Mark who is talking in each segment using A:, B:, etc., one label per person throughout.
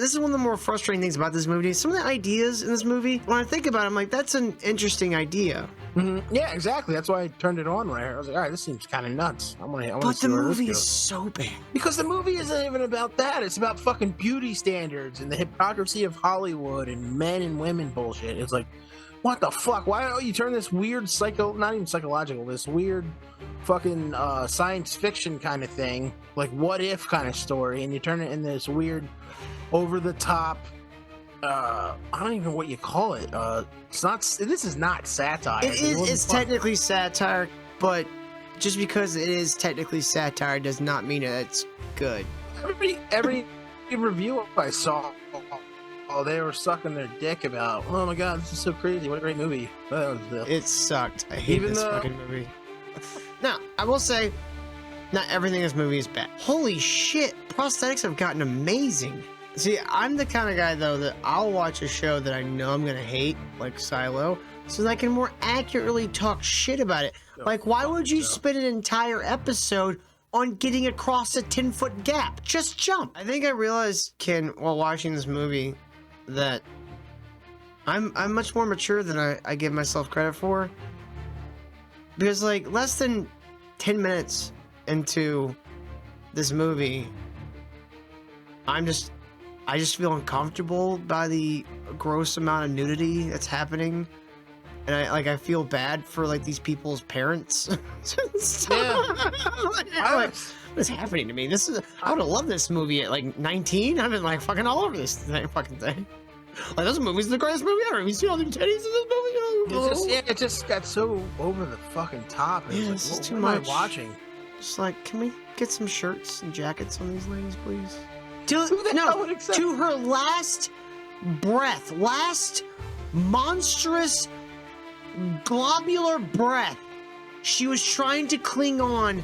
A: this is one of the more frustrating things about this movie. Some of the ideas in this movie, when I think about it, I'm like, that's an interesting idea.
B: Yeah, exactly. That's why I turned it on right here. I was like, all right, this seems kind of nuts. I want to
A: But
B: see
A: the
B: where
A: movie
B: this
A: is
B: goes.
A: so bad.
B: Because the movie isn't even about that. It's about fucking beauty standards and the hypocrisy of Hollywood and men and women bullshit. It's like, what the fuck? Why don't you turn this weird not even psychological, this weird fucking science fiction kind of thing, like what if kind of story, and you turn it in this weird over the top, I don't even know what you call it. This is not satire.
A: It's technically satire, but just because it is technically satire does not mean it's good.
B: Every review I saw, they were sucking their dick about, oh my god, this is so crazy, what a great movie.
A: It sucked. I hate this fucking movie. Now, I will say, not everything in this movie is bad. Holy shit, prosthetics have gotten amazing. See, I'm the kind of guy, though, that I'll watch a show that I know I'm gonna hate, like Silo, so that I can more accurately talk shit about it. Like, why would you spend an entire episode on getting across a 10-foot gap? Just jump. I think I realized, Ken, while watching this movie, that I'm much more mature than I give myself credit for. Because, like, less than 10 minutes into this movie, I just feel uncomfortable by the gross amount of nudity that's happening. And I feel bad for, like, these people's parents. What is happening to me? I would have loved this movie at, like, 19. I've been, like, fucking all over this fucking thing. Like, this movie's the greatest movie ever. Have you seen all the titties in this movie?
B: It just got so over the fucking top.
A: Yeah,
B: it's
A: like,
B: what
A: too
B: am
A: much.
B: I watching?
A: Just like, can we get some shirts and jackets on these ladies, please?
B: Who the hell would accept-
A: To her last breath, last monstrous globular breath, she was trying to cling on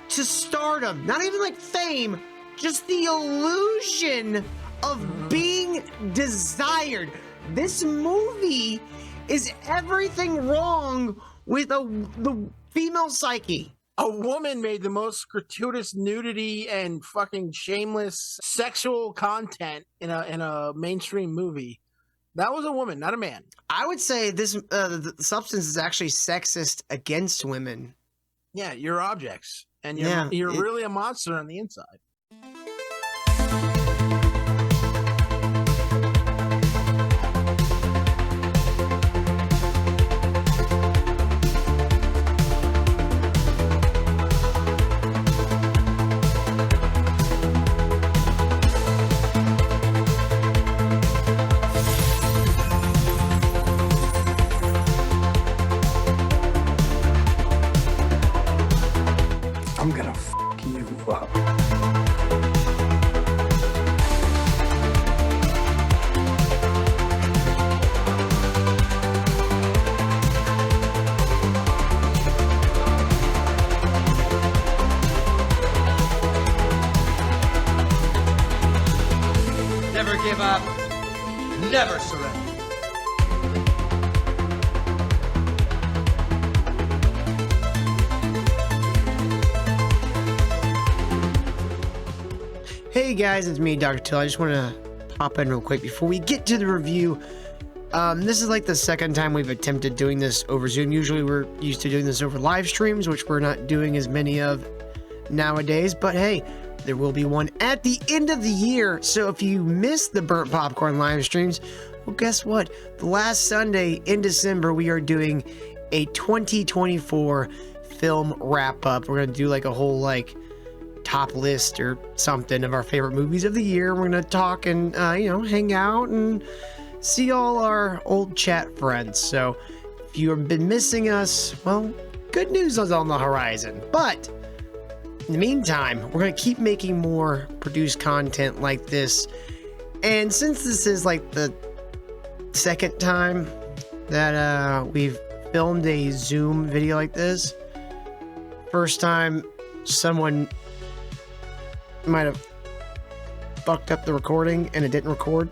A: to stardom. Not even like fame, just the illusion of being desired. This movie is everything wrong with the female psyche.
B: A woman made the most gratuitous nudity and fucking shameless sexual content in a mainstream movie. That was a woman, not a man.
A: I would say this the substance is actually sexist against women.
B: Yeah, you're objects, and you're really a monster on the inside.
C: I'm gonna f you up.
D: Never give up. Never surrender.
A: Hey guys, it's me, Dr. Till. I just want to pop in real quick before we get to the review. This is like the second time we've attempted doing this over Zoom. Usually we're used to doing this over live streams, which we're not doing as many of nowadays. But hey, there will be one at the end of the year. So if you missed the Burnt Popcorn live streams, well, guess what? The last Sunday in December, we are doing a 2024 film wrap-up. We're going to do like a whole like top list or something of our favorite movies of the year. We're gonna talk and hang out and see all our old chat friends. So if you have been missing us, well, good news is on the horizon. But in the meantime, we're gonna keep making more produced content like this. And since this is like the second time that we've filmed a Zoom video like this, first time someone might have fucked up the recording and it didn't record.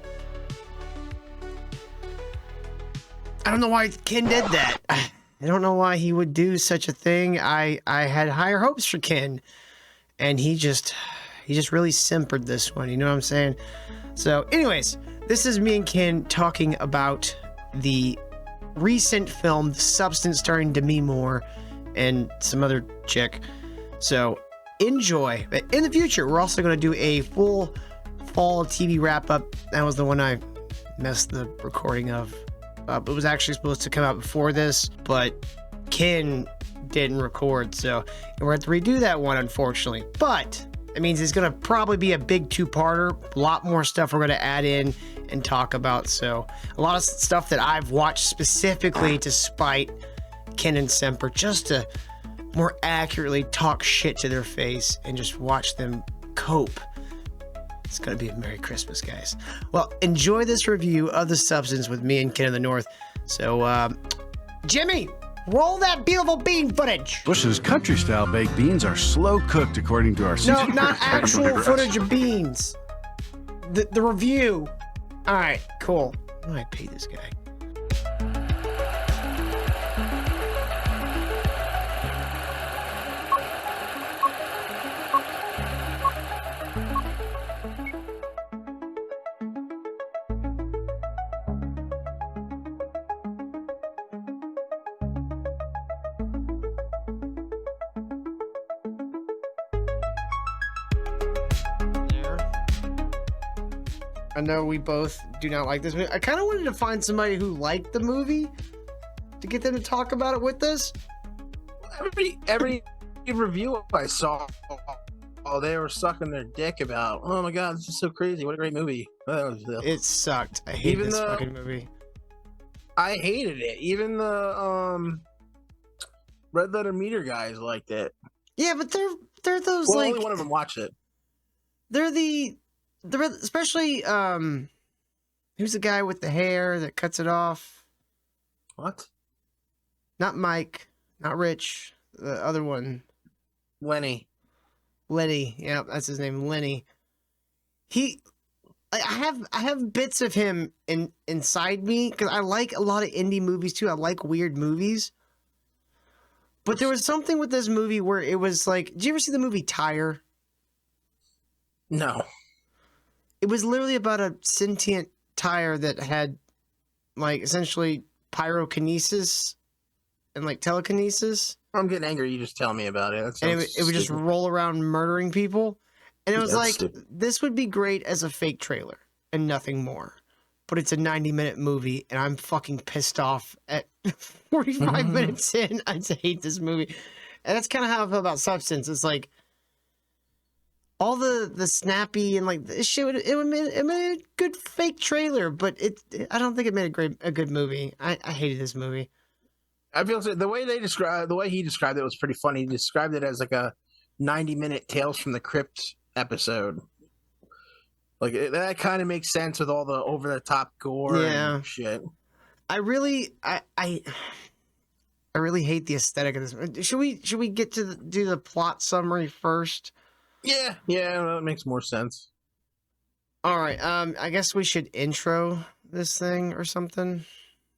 A: I don't know why Ken did that. I don't know why he would do such a thing. I had higher hopes for Ken, and he just he just really simpered this one. You know what I'm saying? So, anyways, this is me and Ken talking about the recent film, The Substance, starring Demi Moore and some other chick. So, enjoy. But in the future, we're also going to do a full fall TV wrap-up. That was the one I messed the recording of. It was actually supposed to come out before this, but Ken didn't record, so we're going to have to redo that one, unfortunately. But it means it's going to probably be a big two-parter. A lot more stuff we're going to add in and talk about. So a lot of stuff that I've watched specifically to spite Ken and Semper, just to more accurately talk shit to their face and just watch them cope. It's going to be a Merry Christmas, guys. Well, enjoy this review of The Substance with me and Ken in the North. So, Jimmy, roll that beautiful bean footage.
E: Bush's country-style baked beans are slow-cooked according to our...
A: No, not actual footage of beans. The review. All right, cool. What do I pay this guy? I know we both do not like this movie. I kind of wanted to find somebody who liked the movie to get them to talk about it with us.
B: Every review I saw, they were sucking their dick about, oh my god, this is so crazy, what a great movie.
A: It sucked. I hate this fucking movie.
B: I hated it. Even the Red Letter Meter guys liked it.
A: Yeah, but they're those,
B: well,
A: like,
B: only one of them watched it.
A: They're especially who's the guy with the hair that cuts it off?
B: What?
A: Not Mike, not Rich, the other one.
B: Lenny.
A: Yeah, that's his name, Lenny. I have bits of him inside me because I like a lot of indie movies too. I like weird movies. But there was something with this movie where it was like, did you ever see the movie Tire?
B: No.
A: It was literally about a sentient tire that had, like, essentially pyrokinesis and, like, telekinesis.
B: I'm getting angry. You just tell me about it.
A: And it would just roll around murdering people. And it was like,
B: stupid.
A: This would be great as a fake trailer and nothing more. But it's a 90-minute movie, and I'm fucking pissed off at 45 minutes in. I hate this movie. And that's kind of how I feel about Substance. It's like, all the snappy and like this shit, it made a good fake trailer, but I don't think it made a good movie. I hated this movie.
B: I feel the way he described it was pretty funny. He described it as like a 90-minute Tales from the Crypt episode. Like that kind of makes sense with all the over the top gore and shit.
A: I really hate the aesthetic of this. Should we get to do the plot summary first?
B: Yeah, that makes more sense.
A: All right, I guess we should intro this thing or something.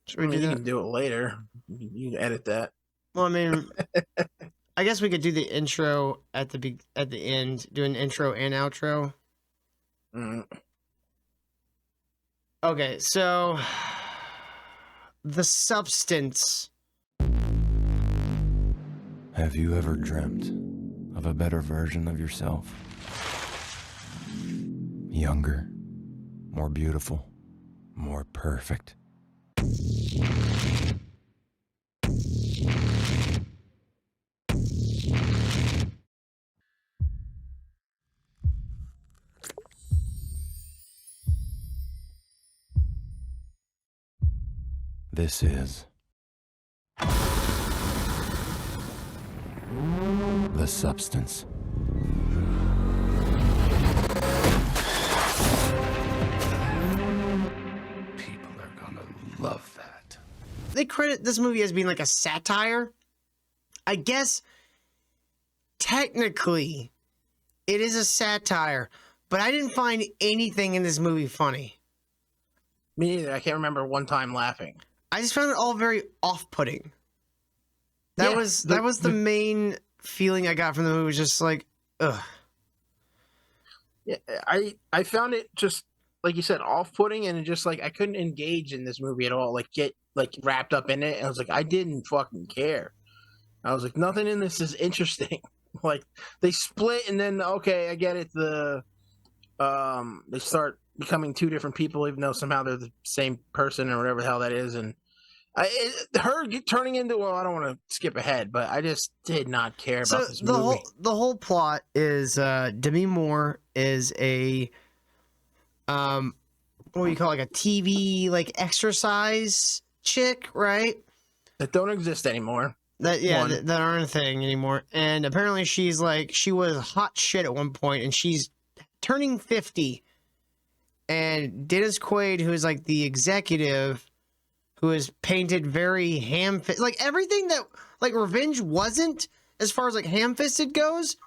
A: Should we do that?
B: You can do it later. You can edit that.
A: Well, I mean, I guess we could do the intro at the end. Do an intro and outro. Okay, so The Substance.
C: Have you ever dreamt of a better version of yourself? Younger, more beautiful, more perfect. This is The Substance.
E: People are gonna love that.
A: They credit this movie as being like a satire. I guess technically it is a satire, but I didn't find anything in this movie funny.
B: Me neither. I can't remember one time laughing.
A: I just found it all very off-putting. That was the main feeling I got from the movie, was just like, ugh.
B: Yeah, I found it just like you said off-putting, and just like I couldn't engage in this movie at all. Like get like wrapped up in it. I was like, I didn't fucking care. I was like, nothing in this is interesting. Like they split, and then okay, I get it. They start becoming two different people, even though somehow they're the same person or whatever the hell that is, and her turning into, well, I don't want to skip ahead, but I just did not care about this movie.
A: The whole plot is Demi Moore is a what do you call it, like a TV like exercise chick, right?
B: That don't exist anymore.
A: That aren't a thing anymore. And apparently she was hot shit at one point, and she's turning 50. And Dennis Quaid, who is like the executive, who is painted very ham-fisted, like everything that like Revenge wasn't, as far as like ham-fisted goes,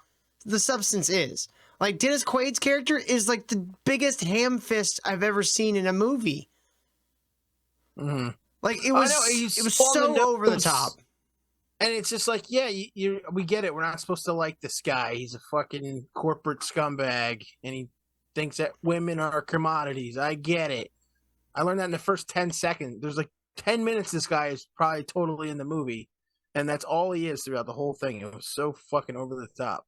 A: The Substance is. Like Dennis Quaid's character is like the biggest ham-fist I've ever seen in a movie.
B: Mm-hmm.
A: Like it was so over the top.
B: And it's just like, yeah, we get it. We're not supposed to like this guy. He's a fucking corporate scumbag, and he thinks that women are commodities. I get it. I learned that in the first 10 seconds. There's like 10 minutes this guy is probably totally in the movie, and that's all he is throughout the whole thing. It was so fucking over the top.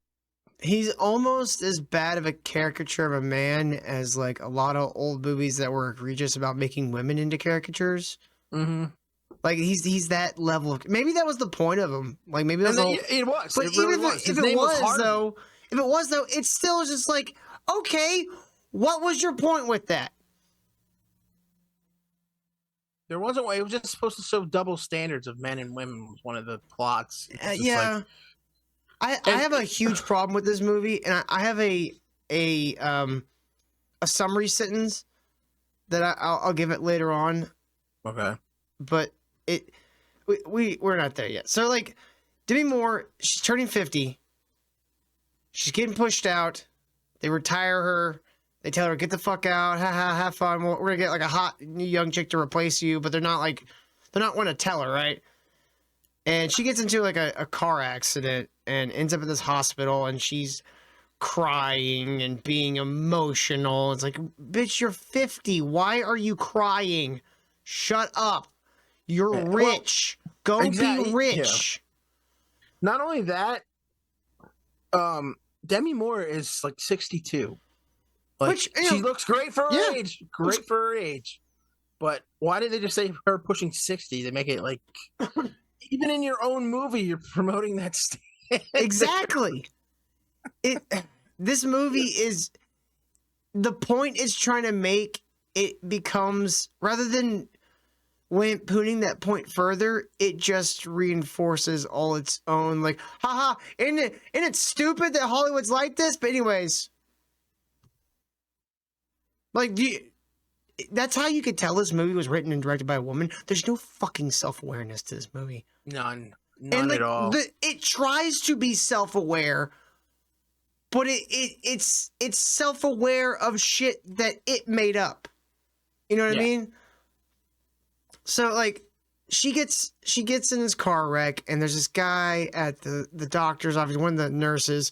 A: He's almost as bad of a caricature of a man as like a lot of old movies that were egregious about making women into caricatures.
B: Mm-hmm.
A: Like he's that level of, maybe that was the point of him. Like maybe that's all,
B: it was.
A: But
B: it really
A: even
B: was.
A: if it was though, it's still just like, okay, what was your point with that?
B: There wasn't. It was just supposed to show double standards of men and women. Was one of the plots.
A: Yeah, like, I have a huge problem with this movie, and I have a summary sentence that I'll give it later on.
B: Okay,
A: but we're not there yet. So like Demi Moore, she's turning 50. She's getting pushed out. They retire her. They tell her, get the fuck out. Have fun. We're gonna get like a hot new young chick to replace you, but they're not want to tell her, right? And she gets into like a car accident and ends up at this hospital, and she's crying and being emotional. It's like, bitch, you're 50. Why are you crying? Shut up. You're rich. Go be rich.
B: Yeah. Not only that, Demi Moore is like 62. Like, she looks great for her age. Great for her age. But why did they just say her pushing 60? They make it like, even in your own movie, you're promoting that standard.
A: Exactly. This movie is, the point is trying to make it becomes, rather than putting that point further, it just reinforces all its own, like, haha, isn't it stupid that Hollywood's like this? But anyways, like, that's how you could tell this movie was written and directed by a woman. There's no fucking self-awareness to this movie.
B: None
A: and,
B: at all.
A: It tries to be self-aware, but it's self-aware of shit that it made up. You know what I mean? So like, she gets in this car wreck, and there's this guy at the doctor's office, one of the nurses,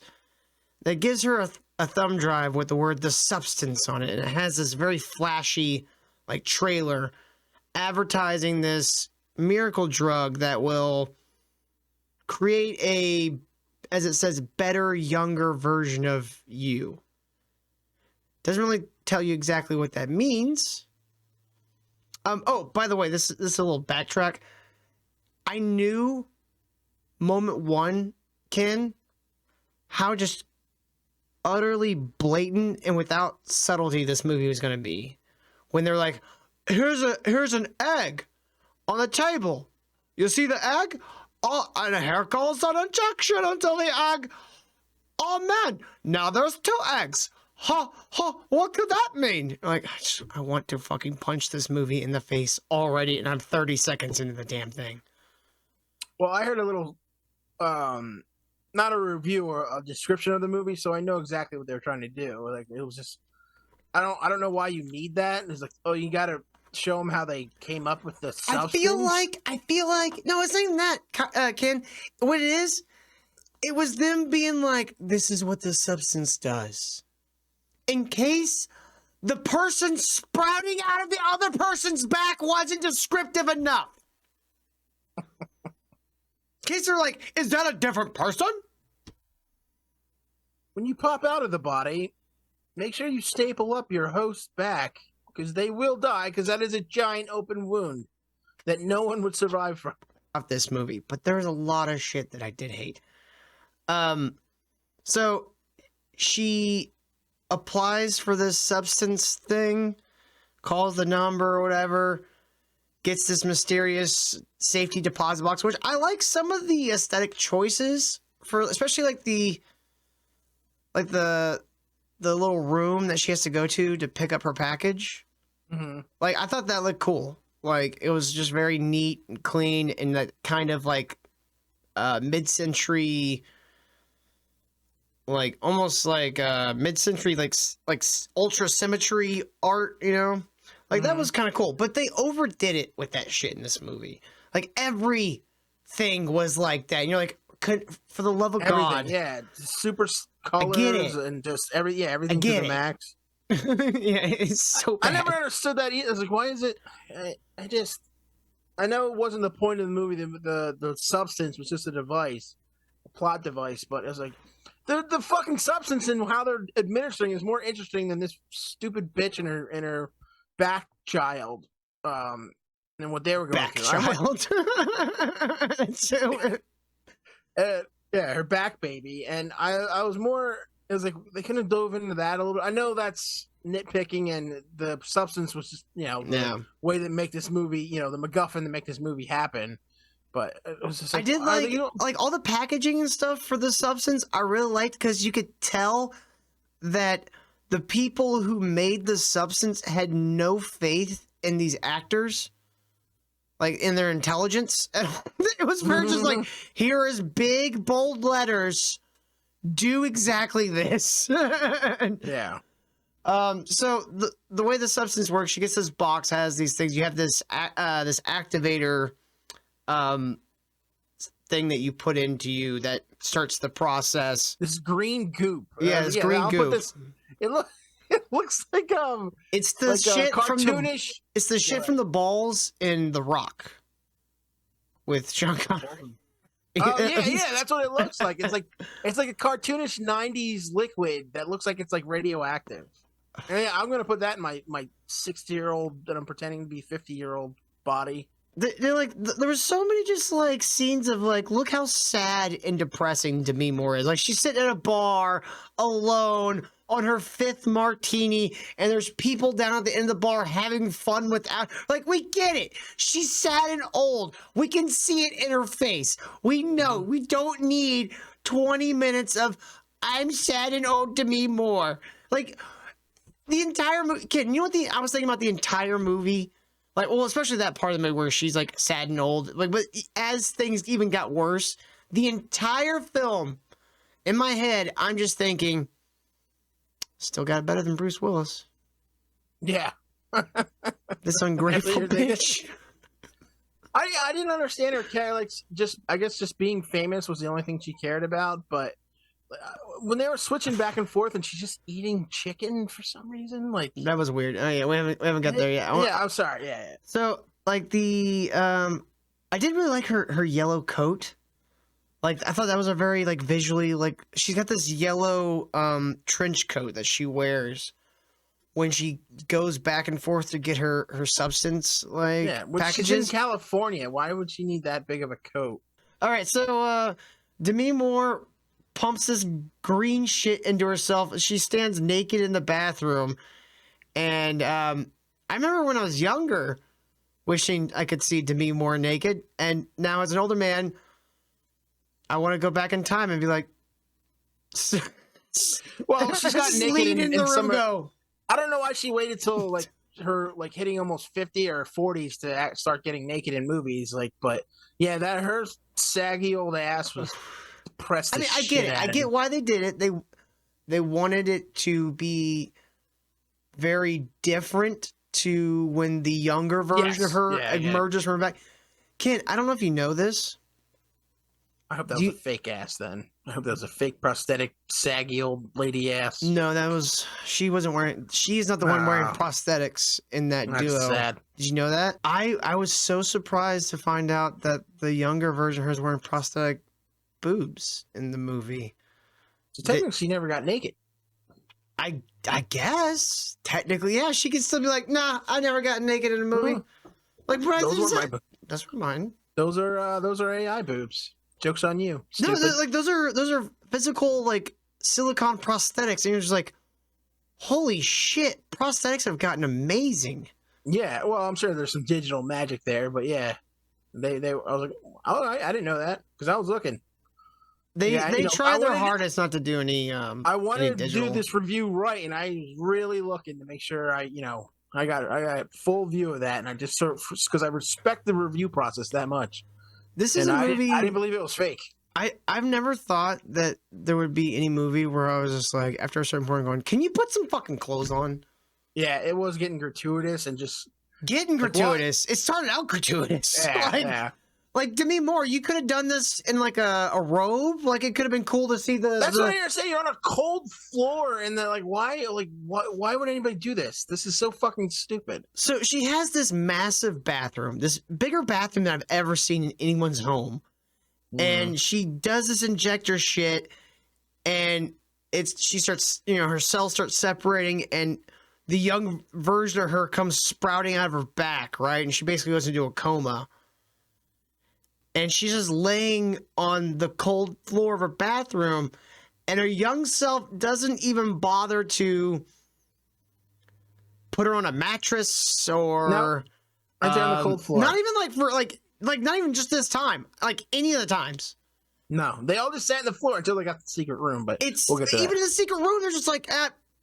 A: that gives her a thumb drive with the word "The Substance" on it, and it has this very flashy like trailer advertising this miracle drug that will create a, as it says, better, younger version of you. Doesn't really tell you exactly what that means. Oh, by the way, this is a little backtrack. I knew moment one, Ken, how just utterly blatant and without subtlety this movie was going to be. When they're like, here's an egg on the table. You see the egg? Oh, and here goes an injection until the egg. Oh man, now there's 2 eggs. What could that mean? Like, I want to fucking punch this movie in the face already, and I'm 30 seconds into the damn thing.
B: Well, I heard a little, not a review or a description of the movie, so I know exactly what they're trying to do. Like, it was just, I don't know why you need that. It's like, oh, you got to show them how they came up with the substance. I feel like, no, it's not even that,
A: Ken. What it is, it was them being like, this is what the substance does. in case the person sprouting out of the other person's back wasn't descriptive enough. In case they're like, is that a different person?
B: When you pop out of the body, make sure you staple up your host's back, because they will die, because that is a giant open wound that no one would survive from.
A: Of this movie, but there's a lot of shit that I did hate. So she applies for this substance thing, calls the number or whatever, gets this mysterious safety deposit box, which I like some of the aesthetic choices for, especially like the little room that she has to go to pick up her package.
B: Mm-hmm.
A: Like, I thought that looked cool. Like, it was just very neat and clean and that kind of like mid-century, like almost like mid-century like ultra symmetry art, you know? Like, that was kind of cool. But they overdid it with that shit in this movie. Like, everything was like that. And you're like, for the love of God.
B: Yeah, super colors and just everything to the max.
A: Yeah, it's so bad.
B: I never understood that either. I was like, why is it? I know it wasn't the point of the movie. The substance was just a device, a plot device. But I was like, the fucking substance and how they're administering is more interesting than this stupid bitch and her back child. And what they were going
A: back child.
B: Yeah, her back baby. And I was more. It was like they couldn't have dove into that a little. I know that's nitpicking, and the substance was just the way that make this movie, the MacGuffin that make this movie happen. But it was just like,
A: I did like all the packaging and stuff for the substance. I really liked because you could tell that the people who made the substance had no faith in these actors, like in their intelligence. It was very just like, here is big bold letters. Do exactly this.
B: Yeah.
A: So the way the substance works, she gets this box, has these things. You have this this activator thing that you put into you that starts the process.
B: This green goop.
A: Yeah, this green goop.
B: It looks like
A: it's the
B: like
A: shit
B: cartoonish.
A: It's the shit from the balls in The Rock with Sean Connery.
B: Oh yeah, that's what it looks like. It's like a cartoonish '90s liquid that looks like it's like radioactive. And yeah, I'm gonna put that in my 60-year-old that I'm pretending to be 50-year-old body.
A: They're like, there was so many just like scenes of like, look how sad and depressing Demi Moore is. Like, she's sitting at a bar alone on her 5th martini, and there's people down at the end of the bar having fun without. Like, we get it. She's sad and old. We can see it in her face. We know. We don't need 20 minutes of I'm sad and old Demi Moore. Like, the entire movie. Kid, you know what I was thinking about the entire movie? Like, well, especially that part of the movie where she's like sad and old. Like, but as things even got worse, the entire film, in my head, I'm just thinking, still got it better than Bruce Willis.
B: Yeah.
A: This ungrateful bitch.
B: I didn't understand her care. Like, I guess just being famous was the only thing she cared about. But when they were switching back and forth, and she's just eating chicken for some reason, like
A: that was weird. Oh yeah, we haven't got there yet.
B: Yeah, I'm sorry. Yeah.
A: So like I did really like her yellow coat. Like, I thought that was a very like visually, like, she's got this yellow trench coat that she wears when she goes back and forth to get her substance, like, packages.
B: She's in California. Why would she need that big of a coat?
A: All right, so Demi Moore pumps this green shit into herself. She stands naked in the bathroom, and I remember when I was younger wishing I could see Demi Moore naked, and now as an older man, I want to go back in time and be like,
B: well, she's got naked in
A: the
B: some.
A: Go.
B: I don't know why she waited till like her like hitting almost 50 or 40s to start getting naked in movies. Like, but yeah, that her saggy old ass was pressed.
A: I mean, I get it. I get why they did it. They wanted it to be very different to when the younger version of her emerges from her back. Ken, I don't know if you know this.
B: I hope that was a fake ass then. I hope that was a fake prosthetic, saggy old lady ass.
A: No, she wasn't wearing. She's not the one wearing
B: Ah.
A: prosthetics in that
B: That's
A: duo.
B: sad.
A: Did you know that? I was so surprised to find out that the younger version of her is wearing prosthetic boobs in the movie.
B: So technically, she never got naked.
A: I guess technically, yeah, she could still be like, nah, I never got naked in a movie. Like, Brad, that's mine.
B: Those are AI boobs. Joke's on you.
A: No,
B: Stupid.
A: like those are physical like silicone prosthetics, and you're just like, holy shit, prosthetics have gotten amazing.
B: Yeah, well, I'm sure there's some digital magic there, but yeah, they. I was like, oh, I didn't know that because I was looking.
A: They try their hardest not to do any.
B: I wanted to
A: digital.
B: do this review right, and I was really looking to make sure I got full view of that, and I just sort of because I respect the review process that much.
A: This is a movie.
B: I didn't believe it was fake.
A: I've never thought that there would be any movie where I was just like, after a certain point, going, "Can you put some fucking clothes on?"
B: Yeah, it was getting gratuitous and just
A: getting gratuitous. It started out gratuitous.
B: Yeah,
A: Like Demi Moore, you could have done this in like a robe. Like it could have been cool to see the.
B: That's what you're saying. You're on a cold floor, and they're like, why would anybody do this? This is so fucking stupid.
A: So she has this massive bathroom, this bigger bathroom than I've ever seen in anyone's home, and she does this injector shit, and she starts, her cells start separating, and the young version of her comes sprouting out of her back, right, and she basically goes into a coma. And she's just laying on the cold floor of her bathroom, and her young self doesn't even bother to put her on a mattress or
B: right there on the cold floor.
A: Not even like for like not even just this time, like any of the times.
B: No, they all just sat on the floor until they got the secret room. But we'll get to
A: even
B: that.
A: in the secret room, they're just like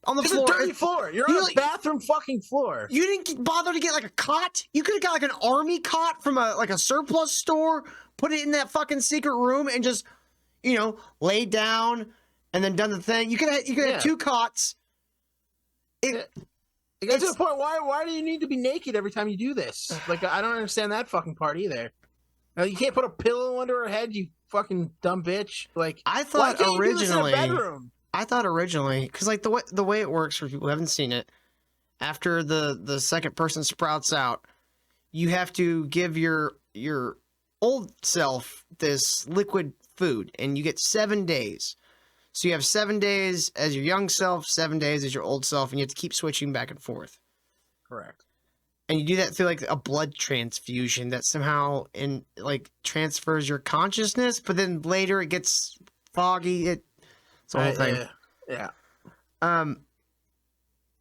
A: on the
B: It's
A: floor.
B: a dirty floor. You're on a bathroom fucking floor.
A: You didn't bother to get like a cot. You could have got like an army cot from a surplus store, put it in that fucking secret room, and just lay down and then done the thing. You could have two cots.
B: It gets to the point. Why do you need to be naked every time you do this? Like, I don't understand that fucking part either. You can't put a pillow under her head, you fucking dumb bitch. Like,
A: I thought
B: why can't you do this in a
A: originally.
B: bedroom?
A: I thought originally, because like the way it works for people who haven't seen it, after the second person sprouts out, you have to give your old self this liquid food, and you get 7 days. So you have 7 days as your young self, 7 days as your old self, and you have to keep switching back and forth.
B: Correct.
A: And you do that through like a blood transfusion that somehow transfers your consciousness, but then later it gets foggy. It's the whole thing.
B: Yeah.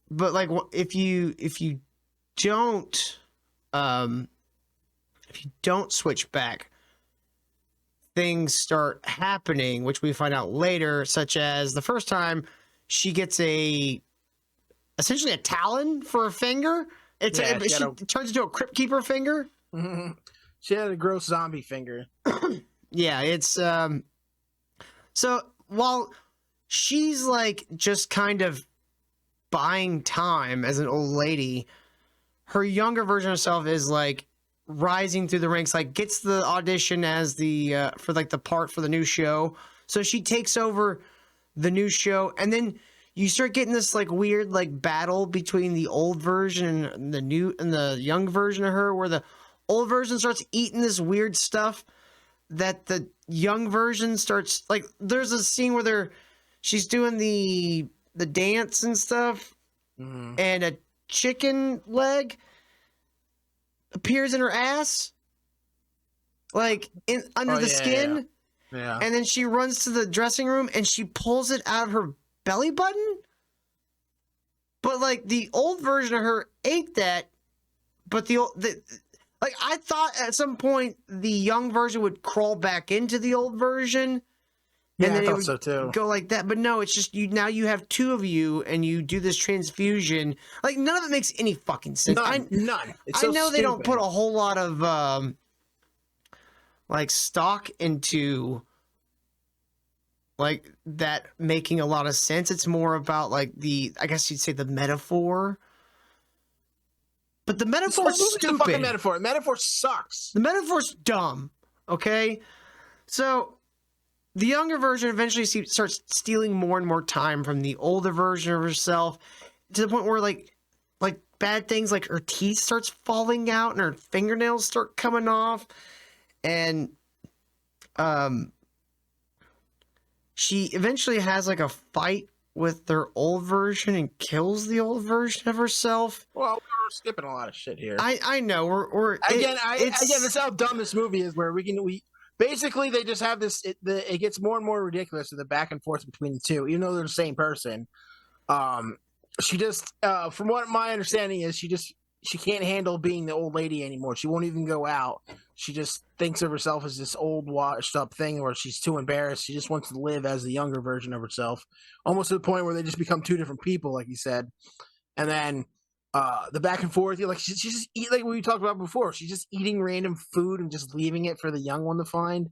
A: But like, if you don't switch back, things start happening, which we find out later. Such as the first time, she gets essentially a talon for a finger. She turns into a crypt keeper finger.
B: Mm-hmm. She had a gross zombie finger.
A: Yeah, it's so while she's like just kind of buying time as an old lady, her younger version of herself is like rising through the ranks, like gets the audition as the for like the part for the new show. So she takes over the new show, and then you start getting this like weird like battle between the old version and the young version of her, where the old version starts eating this weird stuff that the young version starts like. There's a scene where she's doing the dance and stuff, and a chicken leg appears in her ass, like under the skin.
B: Yeah.
A: And then she runs to the dressing room and she pulls it out of her belly button. But like the old version of her ate that, but like I thought at some point the young version would crawl back into the old version.
B: Yeah,
A: and then
B: I
A: it
B: thought
A: would
B: so too.
A: go like that. But no, it's just now you have two of you and you do this transfusion. Like none of it makes any fucking sense.
B: None. It's
A: I
B: so
A: know they don't
B: stupid.
A: put a whole lot of like stock into like that making a lot of sense. It's more about like I guess you'd say the metaphor. But the metaphor's stupid.
B: The fucking metaphor. The metaphor sucks.
A: The metaphor's dumb. Okay? So the younger version eventually starts stealing more and more time from the older version of herself, to the point where like bad things like her teeth starts falling out and her fingernails start coming off, and she eventually has like a fight with their old version and kills the old version of herself.
B: Well, we're skipping a lot of shit here.
A: I know we're
B: again, this is how dumb this movie is. Where we basically they just have this. It gets more and more ridiculous in the back and forth between the two, even though they're the same person. She just, from what my understanding is, she can't handle being the old lady anymore. She won't even go out. She just thinks of herself as this old washed up thing where she's too embarrassed. She just wants to live as the younger version of herself, almost to the point where they just become two different people, like you said. And then the back and forth, you're like, she's just eat like we talked about before. She's just eating random food and just leaving it for the young one to find.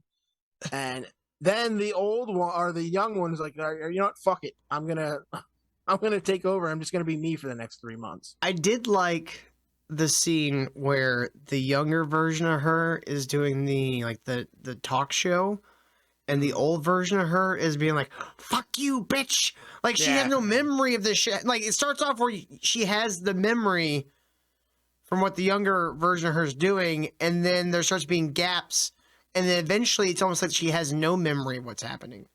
B: And then the old one or the young one is like, you know what? Fuck it. I'm gonna take over. I'm just gonna be me for the next 3 months.
A: I did like the scene where the younger version of her is doing the talk show, and the old version of her is being like, "Fuck you, bitch!" Like she has no memory of this shit. Like it starts off where she has the memory from what the younger version of her is doing, and then there starts being gaps, and then eventually it's almost like she has no memory of what's happening.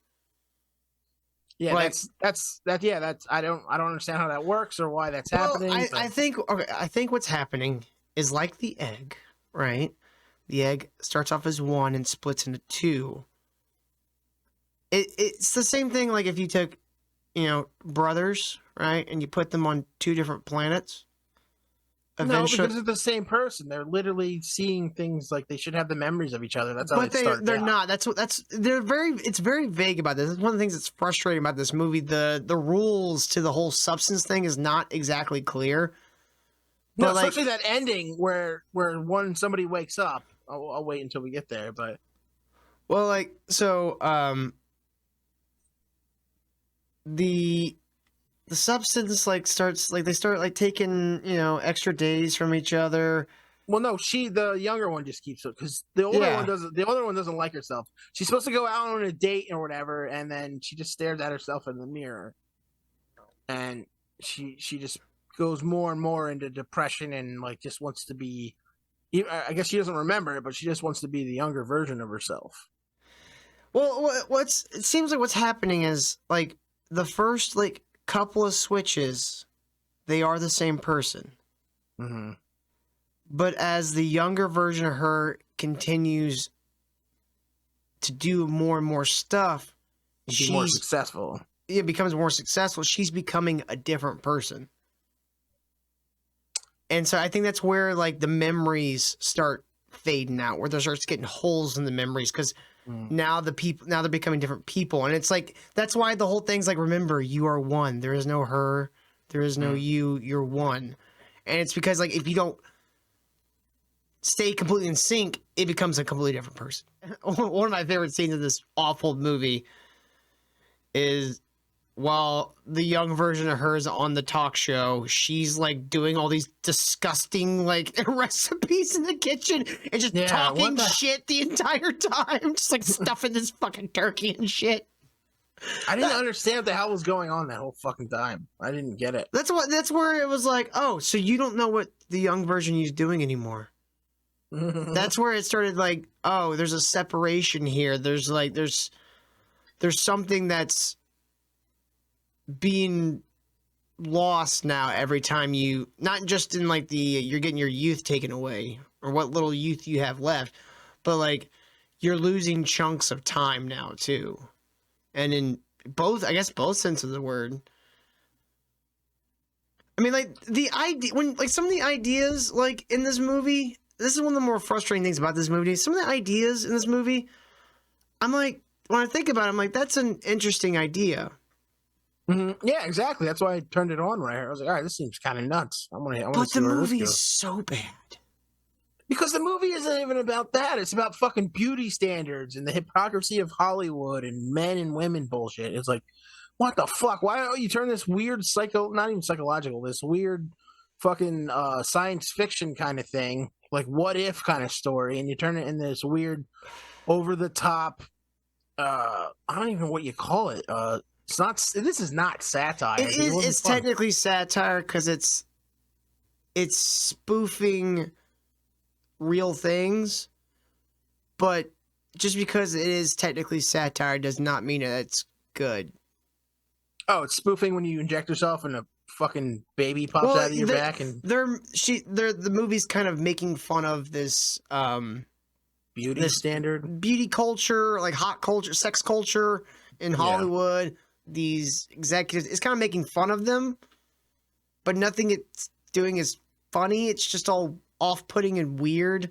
B: Yeah,
A: like,
B: that's I don't understand how that works or why that's happening.
A: I think what's happening is like the egg, right? The egg starts off as one and splits into two. It's the same thing like if you took, brothers, right, and you put them on two different planets.
B: Eventually, no, because they're the same person. They're literally seeing things like they should have the memories of each other. That's how they're
A: not. It's very vague about this. That's one of the things that's frustrating about this movie. The rules to the whole substance thing is not exactly clear.
B: No, especially that ending where somebody wakes up. I'll wait until we get there, but
A: the substance starts they start taking extra days from each other.
B: Well, no, the younger one just keeps it because the older one doesn't. The older one doesn't like herself. She's supposed to go out on a date or whatever, and then she just stares at herself in the mirror, and she just goes more and more into depression and just wants to be. I guess she doesn't remember it, but she just wants to be the younger version of herself.
A: Well, it seems like what's happening is the first couple of switches, they are the same person.
B: Mm-hmm.
A: But as the younger version of her continues to do more and more stuff, she's
B: more successful.
A: It becomes more successful. She's becoming a different person. And so I think that's where the memories start fading out, where there starts getting holes in the memories because now they're becoming different people. And it's that's why the whole thing's remember, you are one. There is no her. There is no you. You're one. And it's because if you don't stay completely in sync, it becomes a completely different person. One of my favorite scenes of this awful movie is while the young version of her is on the talk show, she's doing all these disgusting recipes in the kitchen and just talking shit the entire time, just stuffing this fucking turkey and shit.
B: I didn't understand what the hell was going on that whole fucking time. I didn't get it.
A: That's where it was oh, so you don't know what the young version is doing anymore. That's where it started oh, there's a separation here. There's there's something that's being lost now every time you, not just in you're getting your youth taken away or what little youth you have left, but you're losing chunks of time now too. And in both sense of the word. I mean, the idea when some of the ideas in this movie, this is one of the more frustrating things about this movie. Some of the ideas in this movie, I'm when I think about it, I'm that's an interesting idea.
B: Mm-hmm. Yeah, exactly. That's why I turned it on right here. I was all right, this seems kind of nuts. I want to.
A: But the movie is so bad.
B: Because the movie isn't even about that. It's about fucking beauty standards and the hypocrisy of Hollywood and men and women bullshit. It's what the fuck? Why don't you turn this weird not even psychological, this weird fucking science fiction kind of thing, what if kind of story, and you turn it into this weird over the top I don't even know what you call it. It's not. This is not satire.
A: It is.
B: wasn't
A: It's
B: fun.
A: technically satire because it's spoofing real things, but just because it is technically satire does not mean that it's good.
B: Oh, it's spoofing when you inject yourself and a fucking baby pops out of your back and
A: the movie's kind of making fun of this
B: beauty
A: this
B: standard.
A: beauty culture, like hot culture, sex culture in Hollywood. These executives, it's kind of making fun of them, but nothing it's doing is funny. It's just all off-putting and weird.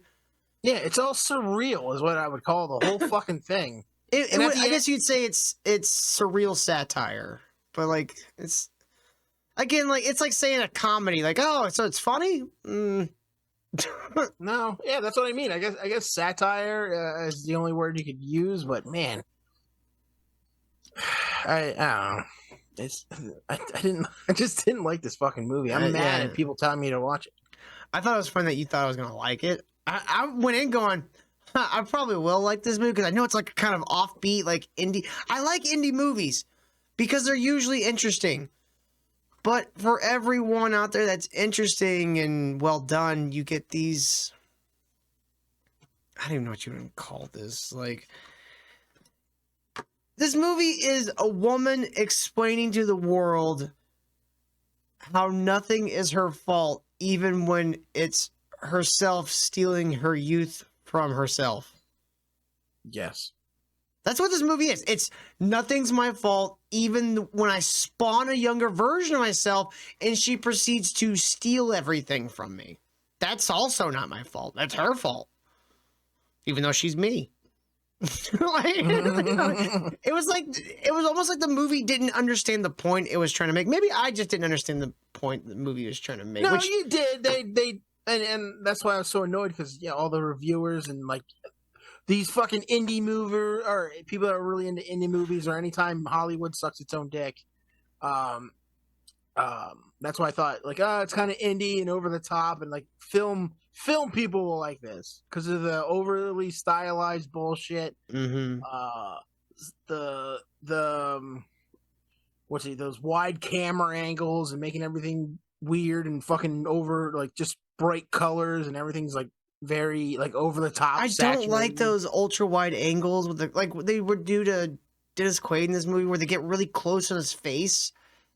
B: Yeah, it's all surreal, is what I would call the whole fucking thing.
A: I guess you'd say it's surreal satire, but like it's again like it's like saying a comedy, like oh, so it's funny.
B: No, yeah, that's what I mean. I guess satire is the only word you could use, but man, I don't know. I just didn't like this fucking movie. I'm mad at people telling me to watch it.
A: I thought it was funny that you thought I was gonna like it. I went in going, I probably will like this movie because I know it's like kind of offbeat, like indie. I like indie movies because they're usually interesting. But for everyone out there that's interesting and well done, you get these. I don't even know what you would call this. Like, this movie is a woman explaining to the world how nothing is her fault, even when it's herself stealing her youth from herself.
B: Yes.
A: That's what this movie is. It's nothing's my fault, even when I spawn a younger version of myself and she proceeds to steal everything from me. That's also not my fault. That's her fault. Even though she's me. It was almost like the movie didn't understand the point it was trying to make. Maybe I just didn't understand the point the movie was trying to make.
B: No, you did. They and that's why I was so annoyed because all the reviewers and like these fucking indie mover or people that are really into indie movies or anytime Hollywood sucks its own dick. That's why I thought like it's kind of indie and over the top and like film people will like this because of the overly stylized bullshit.
A: Mm-hmm.
B: Those wide camera angles and making everything weird and fucking over like just bright colors and everything's like very like over the top.
A: I don't like those ultra wide angles with the like they would do to Dennis Quaid in this movie where they get really close on his face,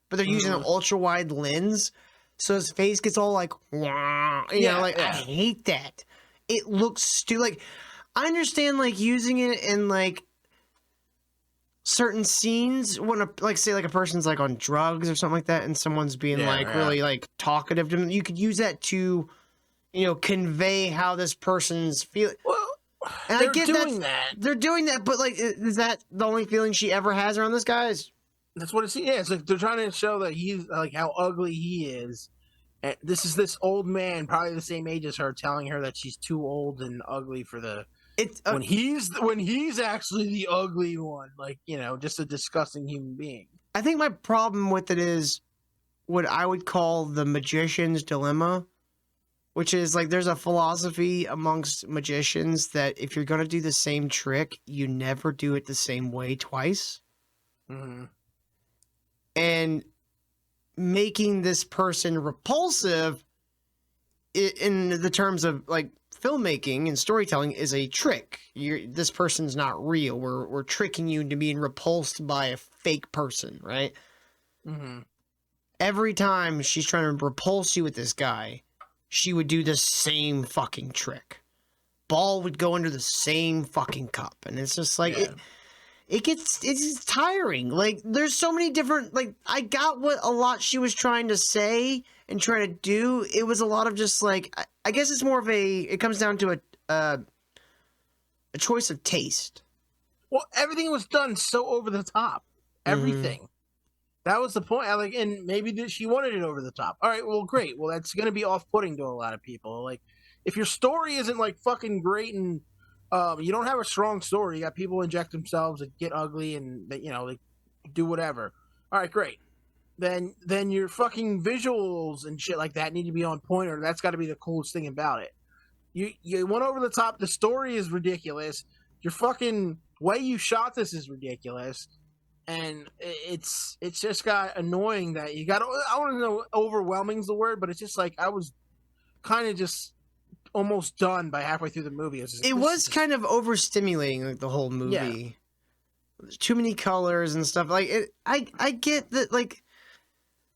A: but they're using an ultra wide lens, so his face gets all like, you know, I hate that. It looks stupid. Like I understand like using it in like certain scenes when like say like a person's like on drugs or something like that, and someone's being really like talkative to them. You could use that to, convey how this person's feeling.
B: Well,
A: and
B: they're
A: I get
B: doing that.
A: They're doing that, but like, is that the only feeling she ever has around this guy?
B: That's what it's. Yeah, it's like they're trying to show that he's like how ugly he is. And this is this old man, probably the same age as her, telling her that she's too old and ugly for the. When he's actually the ugly one, like just a disgusting human being.
A: I think my problem with it is what I would call the magician's dilemma, which is like there's a philosophy amongst magicians that if you're gonna do the same trick, you never do it the same way twice.
B: Mm-hmm.
A: And making this person repulsive in the terms of like filmmaking and storytelling is a trick. This person's not real. We're tricking you into being repulsed by a fake person, right?
B: Mm-hmm.
A: Every time she's trying to repulse you with this guy, she would do the same fucking trick. Ball would go under the same fucking cup, and it's just like it's tiring. Like there's so many different like I got what a lot she was trying to say and trying to do. It was a lot of just like I guess it's more of it comes down to a choice of taste.
B: Well, everything was done so over the top. Everything. Mm-hmm. That was the point. And maybe she wanted it over the top. All right, well, great. Well, that's going to be off-putting to a lot of people. Like, if your story isn't like fucking great and you don't have a strong story, you got people inject themselves and get ugly and they do whatever. All right, great. Then your fucking visuals and shit like that need to be on point, or that's got to be the coolest thing about it. You went over the top. The story is ridiculous. your fucking way you shot this is ridiculous. And it's just got annoying that you got, I don't know, overwhelming's the word, but it's just like I was kind of just almost done by halfway through the movie.
A: It was kind of overstimulating, like the whole movie.
B: Yeah.
A: There's too many colors and stuff. Like I get that, like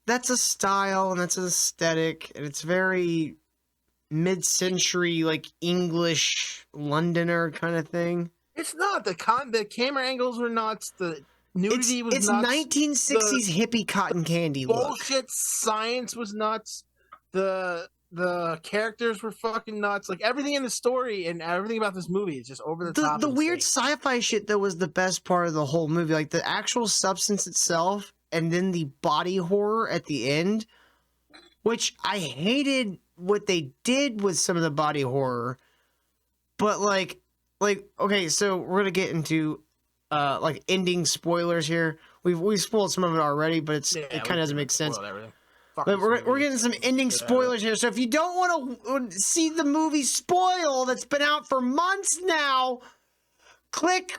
A: that's a style and that's an aesthetic, and it's very mid-century, like English Londoner kind of thing.
B: It's not the camera angles were nuts. The nudity was
A: it's
B: nuts.
A: 1960s hippie cotton candy look.
B: Bullshit science was nuts. The characters were fucking nuts. Like everything in the story and everything about this movie is just over the top.
A: The weird sci-fi shit that was the best part of the whole movie, like the actual substance itself, and then the body horror at the end, which I hated what they did with some of the body horror. But like okay, so we're gonna get into like ending spoilers here. We've spoiled some of it already, but it kind of doesn't make sense. But we're getting some ending spoilers here. So if you don't want to see the movie spoil that's been out for months now, click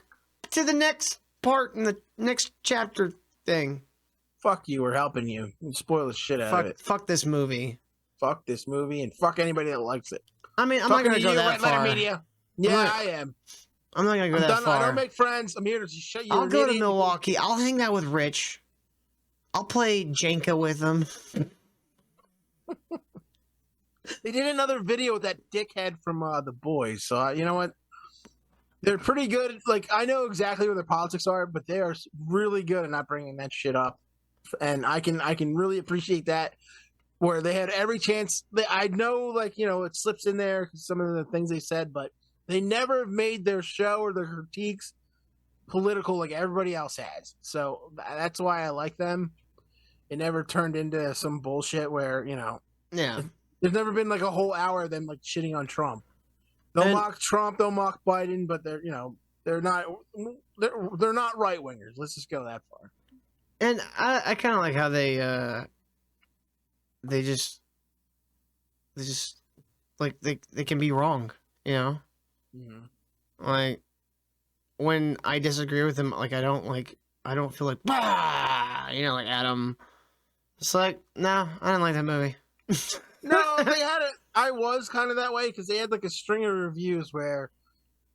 A: to the next part in the next chapter thing.
B: Fuck you, we're helping you. Spoil the shit out of it.
A: Fuck this movie.
B: Fuck this movie and fuck anybody that likes it.
A: I mean, I'm not going to go that far.
B: Media. Yeah, I am.
A: I'm not going to go that far.
B: I don't make friends. I'm here to shut you.
A: I'll go to Milwaukee. I'll hang out with Rich. I'll play Jenga with him.
B: They did another video with that dickhead from The Boys. So you know what? They're pretty good. Like I know exactly where their politics are, but they are really good at not bringing that shit up. And I can really appreciate that. Where they had every chance. I know, like, you know, it slips in there because some of the things they said, but they never made their show or their critiques political like everybody else has. So that's why I like them. It never turned into some bullshit where, you know, there's never been like a whole hour of them like shitting on Trump. They'll mock Trump, they'll mock Biden, but they're not right wingers. Let's just go that far.
A: And I kind of like how they just like they can be wrong, you know. Mm-hmm. Like when I disagree with them, like I don't feel like bah! You know, like Adam. It's like, no, I didn't like that movie.
B: No, they had it. I was kind of that way because they had like a string of reviews where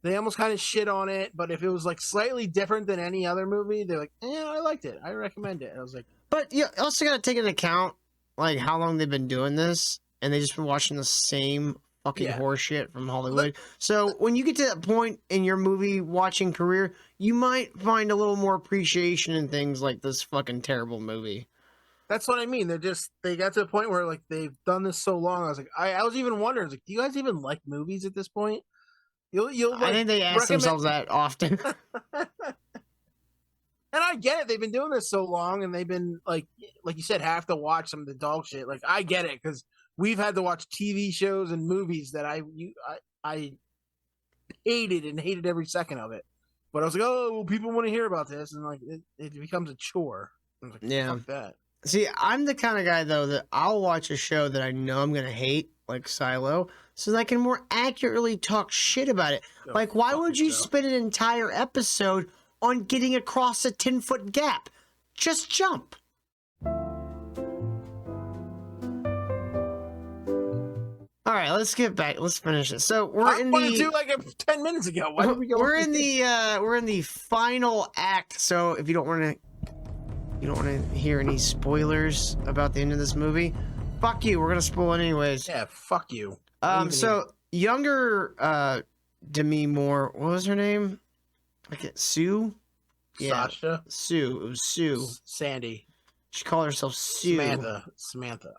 B: they almost kind of shit on it, but if it was like slightly different than any other movie, they're like, yeah, I liked it. I recommend it. I was like,
A: but you also got to take into account like how long they've been doing this, and they just been watching the same fucking horror shit from Hollywood. So when you get to that point in your movie watching career, you might find a little more appreciation in things like this fucking terrible movie.
B: That's what I mean. They got to the point where like they've done this so long. I was like, I was even wondering, like, do you guys even like movies at this point? You'll like,
A: I think they ask themselves that often.
B: And I get it. They've been doing this so long, and they've been like you said, have to watch some of the dog shit. Like I get it because we've had to watch TV shows and movies that I hated every second of it. But I was like, oh, well, people want to hear about this, and like it becomes a chore. I was like, fuck that.
A: See, I'm the kind of guy, though, that I'll watch a show that I know I'm going to hate, like Silo, so that I can more accurately talk shit about it. Like, why would you spend an entire episode on getting across a 10-foot gap? Just jump. All right, let's get back. Let's finish it. So we're in the
B: do like 10 minutes ago. Why did we go?
A: We're in the final act. So if you don't want to hear any spoilers about the end of this movie, fuck you. We're gonna spoil it anyways.
B: Yeah, fuck you.
A: So younger Demi Moore, what was her name? Like Sue? Yeah,
B: Sasha?
A: Sue. It was Sue.
B: Sandy.
A: She called herself Sue.
B: Samantha.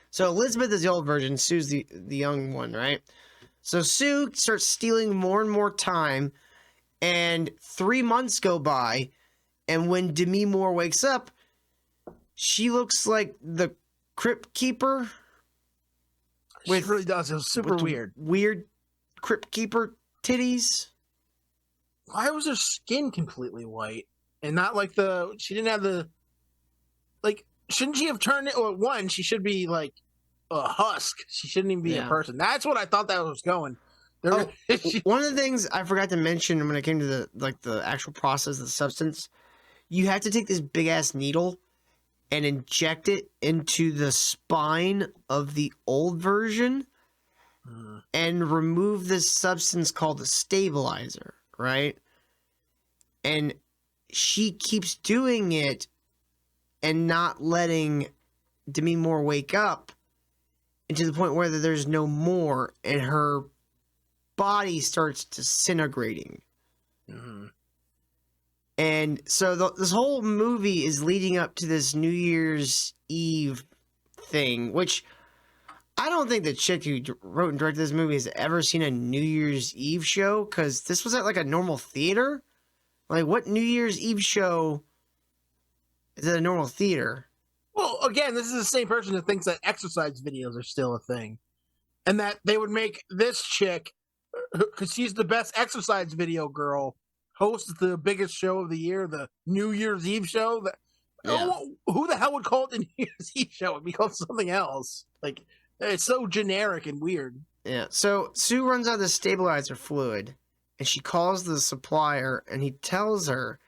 A: So Elizabeth is the old version. Sue's the young one, right? So Sue starts stealing more and more time, and 3 months go by, and when Demi Moore wakes up, she looks like the Crypt Keeper.
B: She really does. It was super weird.
A: Weird Crypt Keeper titties.
B: Why was her skin completely white and not like she didn't have the, like, shouldn't she have turned it, or one, she should be like a husk. She shouldn't even be a person. That's what I thought that was going.
A: Oh, one of the things I forgot to mention when it came to the actual process of the substance, you have to take this big ass needle and inject it into the spine of the old version and remove this substance called a stabilizer, right? And she keeps doing it and not letting Demi Moore wake up, and to the point where there's no more, and her body starts disintegrating. And so this whole movie is leading up to this New Year's Eve thing, which I don't think the chick who wrote and directed this movie has ever seen a New Year's Eve show, because this was at like a normal theater. Like, what New Year's Eve show is at a normal theater?
B: Well, again, this is the same person that thinks that exercise videos are still a thing. And that they would make this chick, because she's the best exercise video girl, host the biggest show of the year, the New Year's Eve show. Who the hell would call it the New Year's Eve show? It would be called something else. Like, it's so generic and weird.
A: Yeah, so Sue runs out of the stabilizer fluid, and she calls the supplier, and he tells her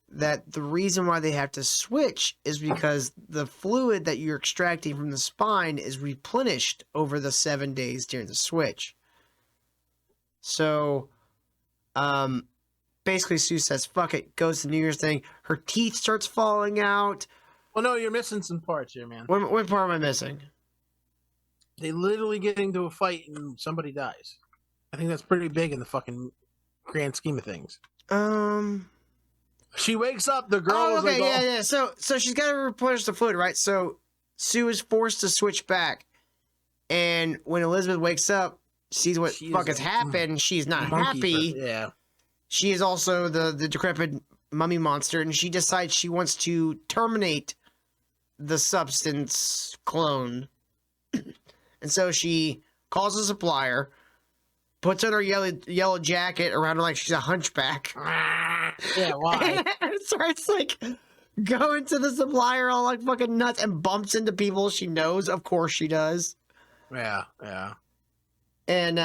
A: that the reason why they have to switch is because the fluid that you're extracting from the spine is replenished over the 7 days during the switch. So, basically Sue says, fuck it, goes to the New Year's thing. Her teeth starts falling out.
B: Well, no, you're missing some parts here, man.
A: What part am I missing?
B: They literally get into a fight and somebody dies. I think that's pretty big in the fucking grand scheme of things. She wakes up, the girl is like...
A: yeah. So she's got to replenish the fluid, right? So Sue is forced to switch back. And when Elizabeth wakes up, sees what fuck has happened, she's not happy.
B: Yeah.
A: She is also the decrepit mummy monster, and she decides she wants to terminate the substance clone. And so she calls a supplier, puts on her yellow jacket around her like she's a hunchback.
B: Yeah, why?
A: And starts like going to the supplier all like fucking nuts and bumps into people she knows. Of course she does.
B: Yeah.
A: And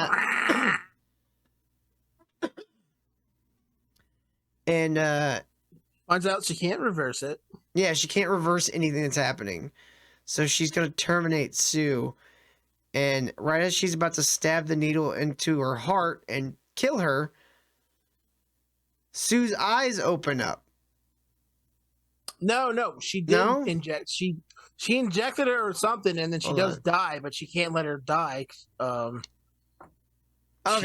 B: finds out she can't reverse it.
A: Yeah, she can't reverse anything that's happening. So she's going to terminate Sue. And right as she's about to stab the needle into her heart and kill her, Sue's eyes open up.
B: No, she didn't inject. She injected her or something, and then she does die, but she can't let her die.
A: Okay,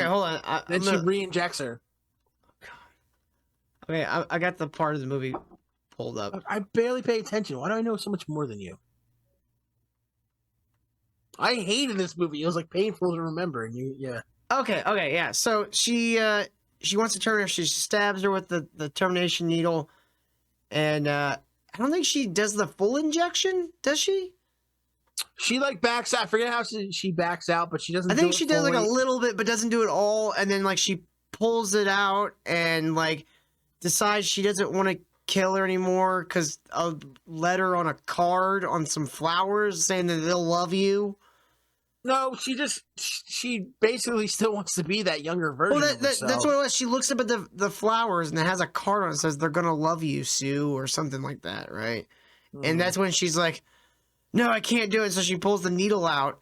A: hold on.
B: Then she re-injects her.
A: Okay, I got the part of the movie pulled up.
B: I barely pay attention. Why do I know so much more than you? I hated this movie. It was like painful to remember, and yeah.
A: Okay, yeah. So she wants to terminate her. She stabs her with the termination needle, and I don't think she does the full injection. Does she?
B: She like backs out. I forget how she backs out, but she doesn't.
A: I think she does like a little bit, but doesn't do it all. And then like she pulls it out and like decides she doesn't want to kill her anymore because a letter on a card on some flowers saying that they'll love you.
B: No, she basically still wants to be that younger version of herself.
A: That's what it was. She looks up at the flowers and it has a card on it that says they're gonna love you, Sue, or something like that, right? And that's when she's like, no, I can't do it. So she pulls the needle out,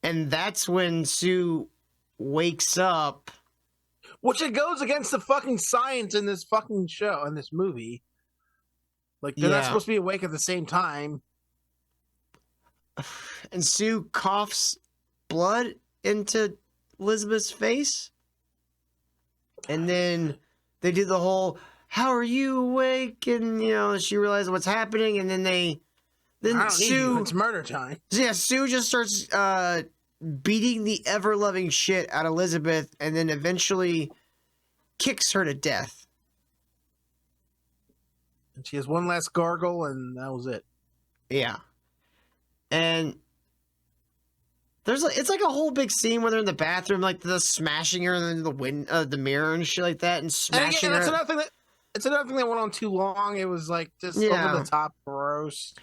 A: and that's when Sue wakes up.
B: Which it goes against the fucking science in this fucking show, in this movie. Like, they're not supposed to be awake at the same time.
A: And Sue coughs blood into Elizabeth's face. And then they do the whole, how are you awake? And, she realizes what's happening. And then Sue...
B: It's murder time.
A: Yeah, Sue just starts beating the ever-loving shit out of Elizabeth and then eventually kicks her to death.
B: And she has one last gargle, and that was it.
A: Yeah. And it's like a whole big scene where they're in the bathroom, like the smashing her into the mirror and shit like that, and smashing her.
B: It's another thing that went on too long. It was like just over the top gross.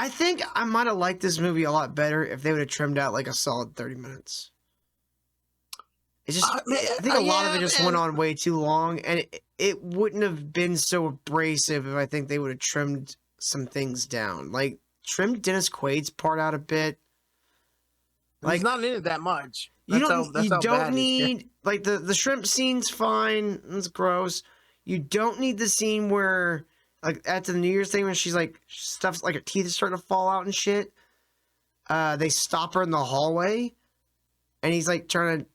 A: I think I might have liked this movie a lot better if they would have trimmed out like a solid 30 minutes. It's just, I think a lot of it just went on way too long, and it wouldn't have been so abrasive if I think they would have trimmed some things down. Like, trimmed Dennis Quaid's part out a bit.
B: Like, he's not in it that much.
A: You don't need, like, the shrimp scene's fine. It's gross. You don't need the scene where, like, at the New Year's thing when she's, like, stuff's, like, her teeth are starting to fall out and shit. They stop her in the hallway, and he's, like, trying to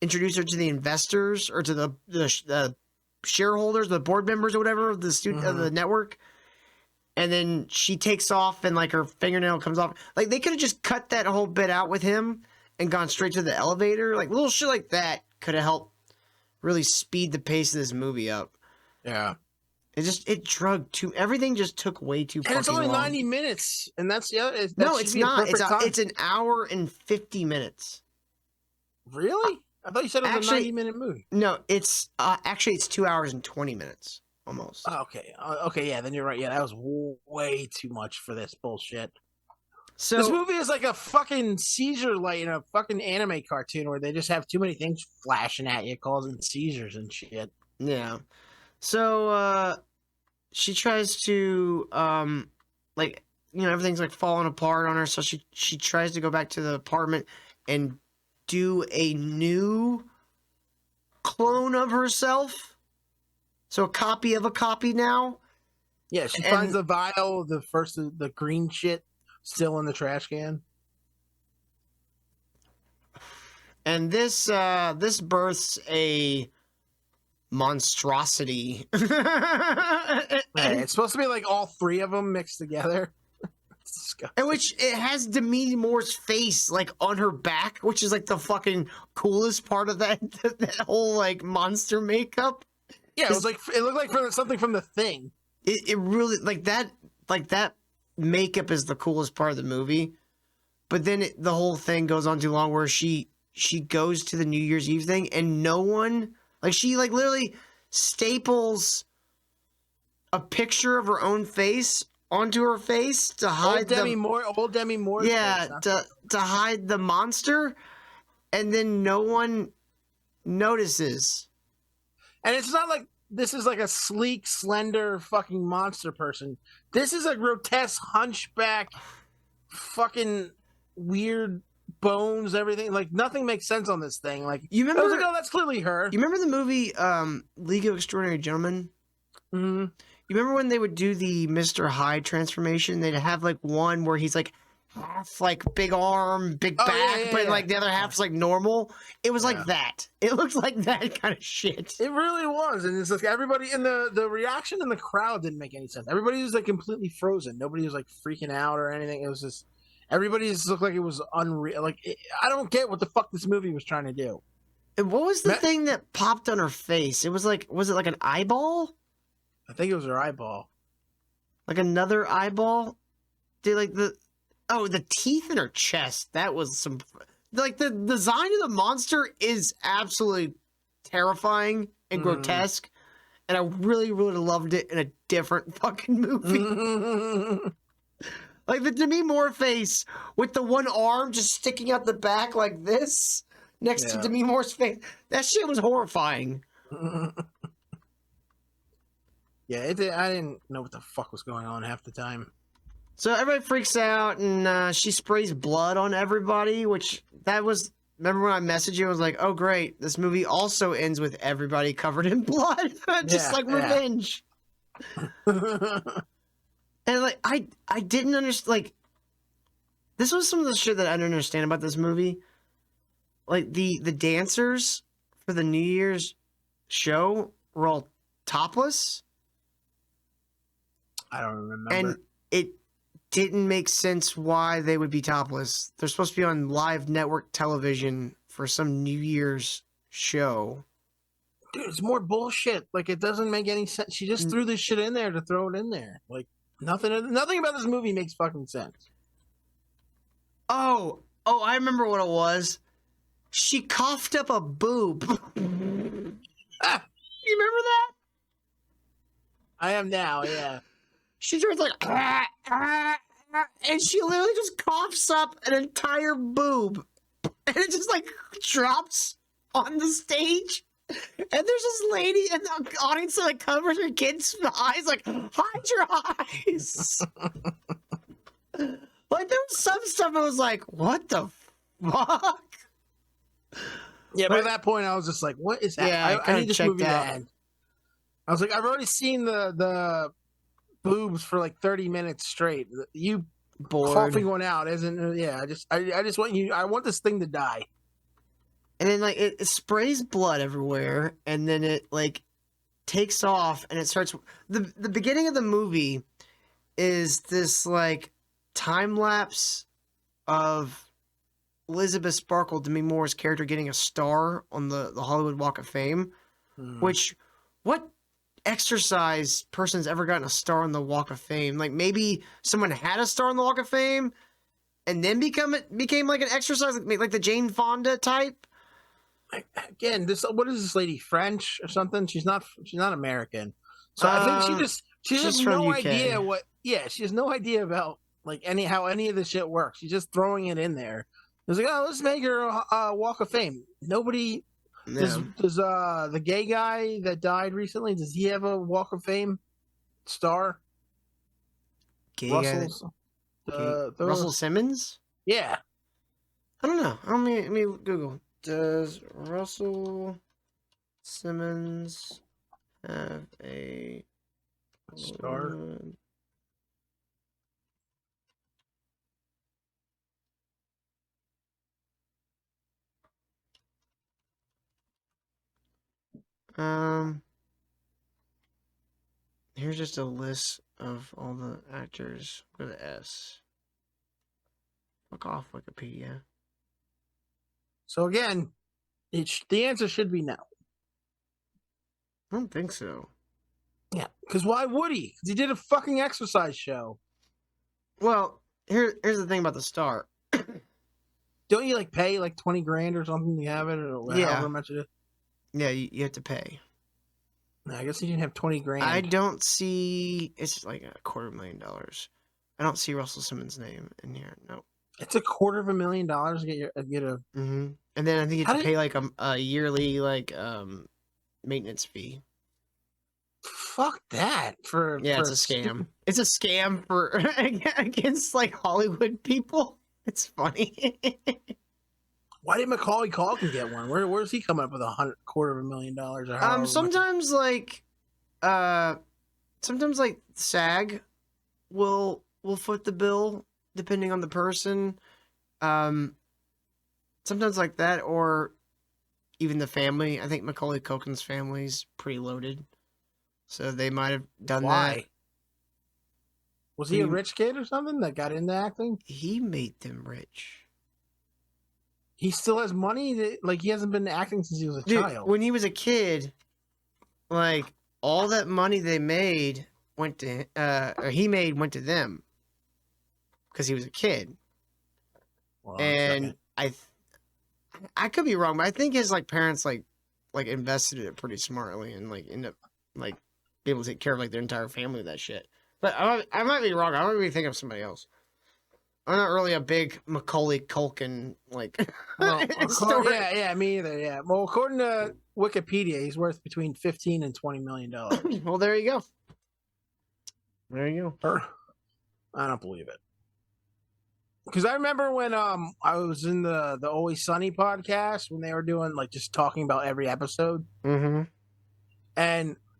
A: introduce her to the investors or to the shareholders, the board members or whatever of the network. And then she takes off and like her fingernail comes off. Like they could have just cut that whole bit out with him and gone straight to the elevator. Like little shit like that could have helped really speed the pace of this movie up.
B: Yeah.
A: It drugged too. Everything just took way too fucking long.
B: And it's only 90 minutes. And that's
A: no, it's not. It's an hour and 50 minutes.
B: Really? I thought you said it was a 90-minute movie.
A: No, it's actually it's 2 hours and 20 minutes almost.
B: Oh, okay. Okay, yeah, then you're right. Yeah, that was way too much for this bullshit. So this movie is like a fucking seizure light in a fucking anime cartoon where they just have too many things flashing at you, causing seizures and shit.
A: Yeah. So she tries to like everything's like falling apart on her, so she tries to go back to the apartment and do a new clone of herself. So a copy of a copy now.
B: Yeah, she finds the vial, the green shit still in the trash can.
A: And this births a monstrosity.
B: It's supposed to be like all three of them mixed together.
A: In which it has Demi Moore's face like on her back, which is like the fucking coolest part of that whole like monster makeup.
B: Yeah, it looked like something from The Thing.
A: It really like that makeup is the coolest part of the movie. But then the whole thing goes on too long where she goes to the New Year's Eve thing and no one she literally staples a picture of her own face onto her face to hide
B: old Demi Moore.
A: Yeah,
B: face, huh?
A: to hide the monster, and then no one notices.
B: And it's not like this is like a sleek, slender fucking monster person. This is a grotesque hunchback, fucking weird bones, everything. Like nothing makes sense on this thing. Like
A: you remember?
B: I was like, oh, that's clearly her.
A: You remember the movie League of Extraordinary Gentlemen?
B: Mm-hmm.
A: You remember when they would do the Mr. Hyde transformation? They'd have like one where he's like half like big arm, big back, but like the other half's like normal. It was like that. It looked like that kind of shit.
B: It really was, and it's like everybody in the reaction in the crowd didn't make any sense. Everybody was like completely frozen. Nobody was like freaking out or anything. It was just everybody just looked like it was unreal. Like I don't get what the fuck this movie was trying to do.
A: And what was the thing that popped on her face? It was it like an eyeball?
B: I think it was her eyeball.
A: Like another eyeball? Dude, the teeth in her chest. That was some... Like, the design of the monster is absolutely terrifying and grotesque. And I really, really loved it in a different fucking movie. Like, the Demi Moore face with the one arm just sticking out the back like this next to Demi Moore's face. That shit was horrifying.
B: Yeah, I didn't know what the fuck was going on half the time.
A: So everybody freaks out, and she sprays blood on everybody, remember when I messaged you, I was like, oh, great, this movie also ends with everybody covered in blood. Just revenge. And, I didn't understand, this was some of the shit that I didn't understand about this movie. Like, the dancers for the New Year's show were all topless.
B: I don't remember.
A: And it didn't make sense why they would be topless. They're supposed to be on live network television for some New Year's show.
B: Dude, it's more bullshit. Like, it doesn't make any sense. She just threw this shit in there to throw it in there. Like, nothing about this movie makes fucking sense.
A: Oh, I remember what it was. She coughed up a boob. You remember that?
B: I am now, yeah.
A: She starts like, and she literally just coughs up an entire boob, and it just drops on the stage. And there's this lady in the audience that like covers her kid's eyes, like, hide your eyes. Like, there was some stuff I was like, what the fuck?
B: Yeah, by that point, I was just like, what is that?
A: Yeah,
B: I need this movie
A: out.
B: to end. I was like, I've already seen the boobs for like 30 minutes straight. You
A: Bored.
B: coughing one out isn't, yeah, I just want you, I want this thing to die.
A: And then, like, it sprays blood everywhere, and then it, like, takes off, and it starts... The beginning of the movie is this, like, time-lapse of Elizabeth Sparkle, Demi Moore's character, getting a star on the Hollywood Walk of Fame, which... What exercise person's ever gotten a star on the Walk of Fame? Like, maybe someone had a star on the Walk of Fame, and then became, like, an exercise, like the Jane Fonda type?
B: Again, what is this lady, French or something? She's not American, so I think she has no idea what. Yeah, she has no idea about like how any of this shit works. She's just throwing it in there. It's like, oh, let's make her a Walk of Fame. Nobody does. The gay guy that died recently, does he have a Walk of Fame star?
A: Gay
B: Russell's,
A: Russell Simmons?
B: Yeah,
A: I don't know. Let me Google. Does Russell Simmons have a
B: star?
A: Here's just a list of all the actors with an S. Fuck off, Wikipedia.
B: So again, the answer should be no.
A: I don't think so.
B: Yeah, because why would he? Because he did a fucking exercise show.
A: Well, here's the thing about the star.
B: Don't you like pay like 20 grand or something to have it, or however much it is?
A: Yeah, you have to pay.
B: No, I guess he didn't have 20 grand.
A: I don't see. It's like $250,000. I don't see Russell Simmons' name in here. No.
B: It's $250,000 to get a.
A: Mm-hmm. And then I think you have to pay like a yearly like maintenance fee.
B: Fuck that for.
A: Yeah,
B: for
A: it's a scam. It's a scam for against like Hollywood people. It's funny.
B: Why did Macaulay Culkin get one? Where's he coming up with $250,000 or however
A: sometimes like SAG will foot the bill depending on the person. Sometimes like that, or even the family. I think Macaulay Culkin's family's pretty loaded, so they might have done that.
B: Was he a rich kid or something that got into acting?
A: He made them rich.
B: He still has money. Like, he hasn't been acting since he was a child.
A: When he was a kid, like, all that money they made went to went to them because he was a kid.
B: Well,
A: and I could be wrong, but I think his like parents like invested it pretty smartly and like end up like being able to take care of like their entire family with that shit. But I might be wrong. I might be thinking of somebody else. I'm not really a big Macaulay Culkin like story.
B: Yeah, me either. Yeah. Well, according to Wikipedia, he's worth between $15 and $20 million.
A: Well, there you go. There you go.
B: I don't believe it. Because I remember when I was in the Always Sunny podcast when they were doing like just talking about every episode, and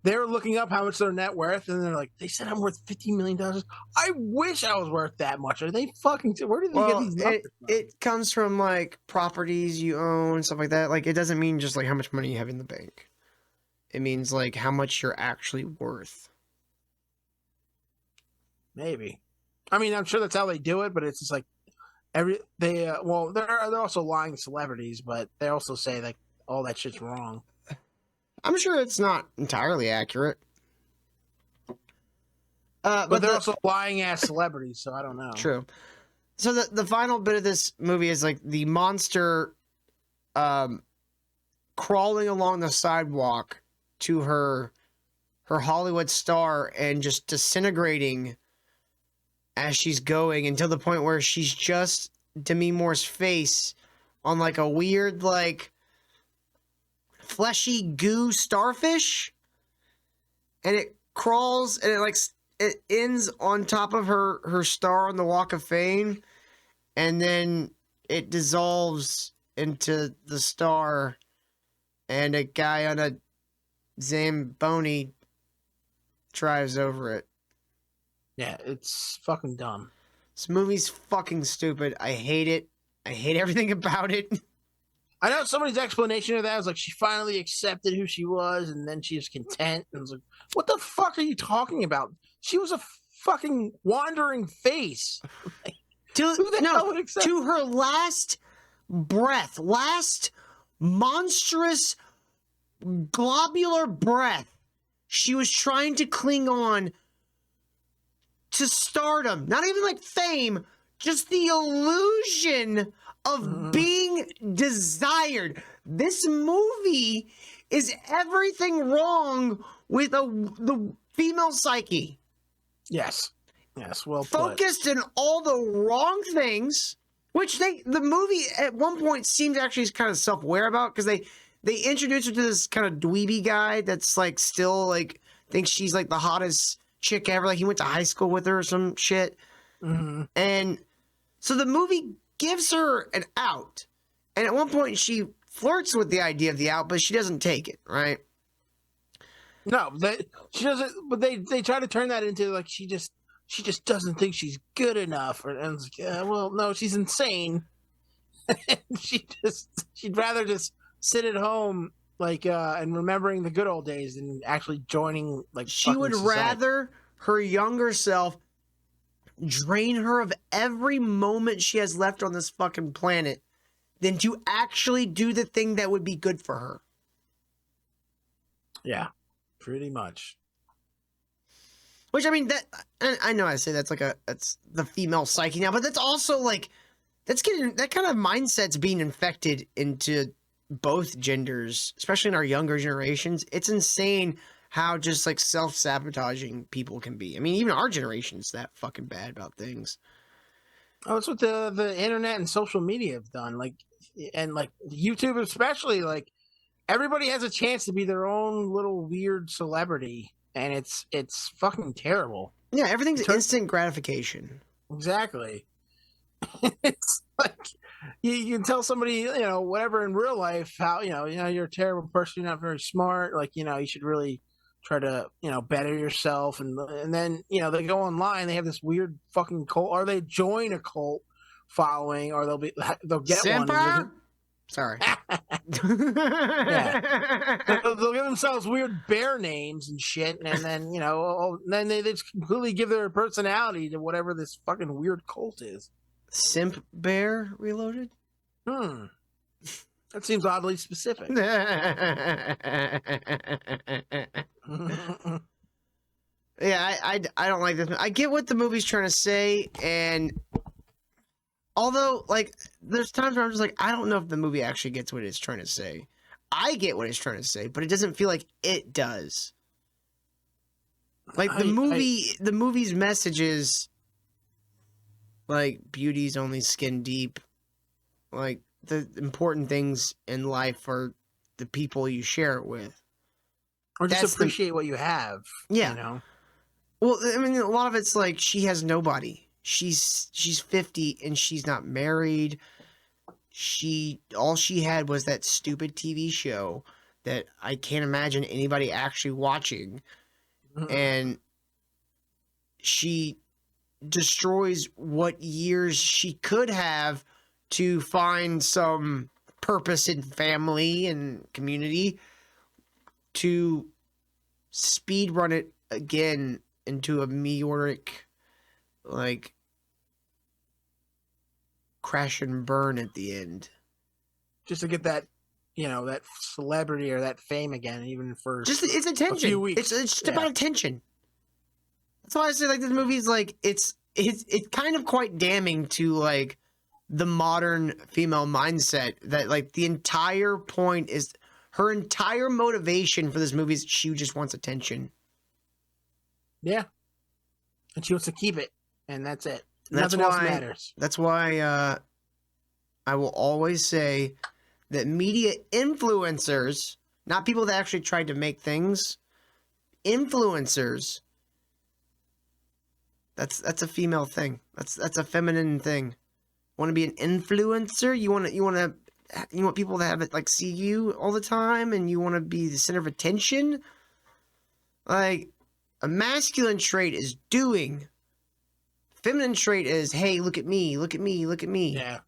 B: they were looking up how much their net worth, and they're like, they said I'm worth $50 million. I wish I was worth that much. Are they fucking? Where did they get these numbers from?
A: It comes from like properties you own, stuff like that. Like it doesn't mean just like how much money you have in the bank. It means like how much you're actually worth.
B: Maybe. I mean, I'm sure that's how they do it, but it's just like they're also lying celebrities, but they also say like all that shit's wrong.
A: I'm sure it's not entirely accurate.
B: But they're also lying ass celebrities, so I don't know.
A: True. So the final bit of this movie is like the monster crawling along the sidewalk to her Hollywood star and just disintegrating as she's going until the point where she's just Demi Moore's face on like a weird like fleshy goo starfish, and it crawls and it ends on top of her star on the Walk of Fame, and then it dissolves into the star, and a guy on a Zamboni drives over it.
B: Yeah, it's fucking dumb.
A: This movie's fucking stupid. I hate it. I hate everything about it.
B: I know somebody's explanation of that was like she finally accepted who she was, and then she was content. And I was like, what the fuck are you talking about? She was a fucking wandering face. Who the hell would accept?
A: To her last breath, last monstrous globular breath, she was trying to cling on to stardom. Not even like fame, just the illusion of being desired. This movie is everything wrong with the female psyche.
B: Yes, well
A: focused in all the wrong things, which the movie at one point seemed actually kind of self-aware about, because they introduced her to this kind of dweeby guy that's like still like thinks she's like the hottest chick ever. Like he went to high school with her or some shit.
B: Mm-hmm.
A: And so the movie gives her an out, and at one point she flirts with the idea of the out, but she doesn't take it, right?
B: No, she doesn't. But they try to turn that into like she just doesn't think she's good enough, and it's like, well, no, she's insane. She'd rather just sit at home like and remembering the good old days than actually joining like.
A: She would rather her younger self drain her of every moment she has left on this fucking planet than to actually do the thing that would be good for her.
B: Yeah, pretty much.
A: Which, I mean, that I know I say that's the female psyche now, but that's also like that kind of mindset's being infected into both genders, especially in our younger generations. It's insane how just like self-sabotaging people can be. I mean, even our generation's that fucking bad about things.
B: Oh, it's what the internet and social media have done. Like, and like YouTube especially, like everybody has a chance to be their own little weird celebrity, and it's fucking terrible.
A: Yeah, everything's instant gratification.
B: Exactly. It's like you can tell somebody, whatever in real life, how you're a terrible person, you're not very smart, like you should really try to better yourself, and then they go online, they have this weird fucking cult, or they join a cult following, or they'll get
A: Samper?
B: one.
A: Sorry.
B: Yeah. They'll give themselves weird bear names and shit, and then then they just completely give their personality to whatever this fucking weird cult is.
A: Simp Bear Reloaded?
B: That seems oddly specific.
A: Yeah, I don't like this. I get what the movie's trying to say, and although, like, there's times where I'm just like, I don't know if the movie actually gets what it's trying to say. I get what it's trying to say, but it doesn't feel like it does. Like, the movie's message is, like, beauty's only skin deep. Like, the important things in life are the people you share it with.
B: Or just appreciate what you have.
A: Yeah. Well, I mean, a lot of it's like she has nobody. She's 50 and she's not married. All she had was that stupid TV show that I can't imagine anybody actually watching. Mm-hmm. And she destroys what years she could have to find some purpose in family and community, to speed run it again into a meteoric, like, crash and burn at the end.
B: Just to get that, that celebrity or that fame again, even for
A: just it's attention.
B: A few weeks.
A: It's just about attention. That's why I say, like, this movie's like it's kind of quite damning to like the modern female mindset, that like the entire point is her entire motivation for this movie is she just wants attention.
B: Yeah. And she wants to keep it, and that's it. Nothing else matters.
A: That's why I will always say that media influencers not people that actually tried to make things. Influencers. That's a female thing. That's a feminine thing. Want to be an influencer? You want people to have it like see you all the time, and you want to be the center of attention. Like a masculine trait is doing. Feminine trait is, hey, look at me, look at me, look at me.
B: Yeah.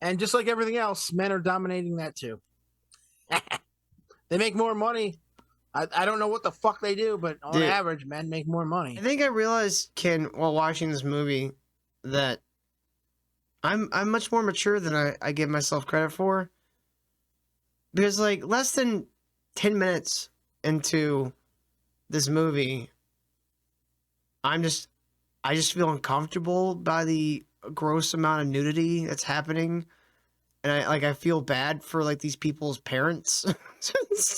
B: And just like everything else, men are dominating that too. They make more money. I don't know what the fuck they do, but on average, men make more money.
A: I think I realized, Ken, while watching this movie, that I'm much more mature than I give myself credit for. Because like less than 10 minutes into this movie, I just feel uncomfortable by the gross amount of nudity that's happening. And I feel bad for like these people's parents.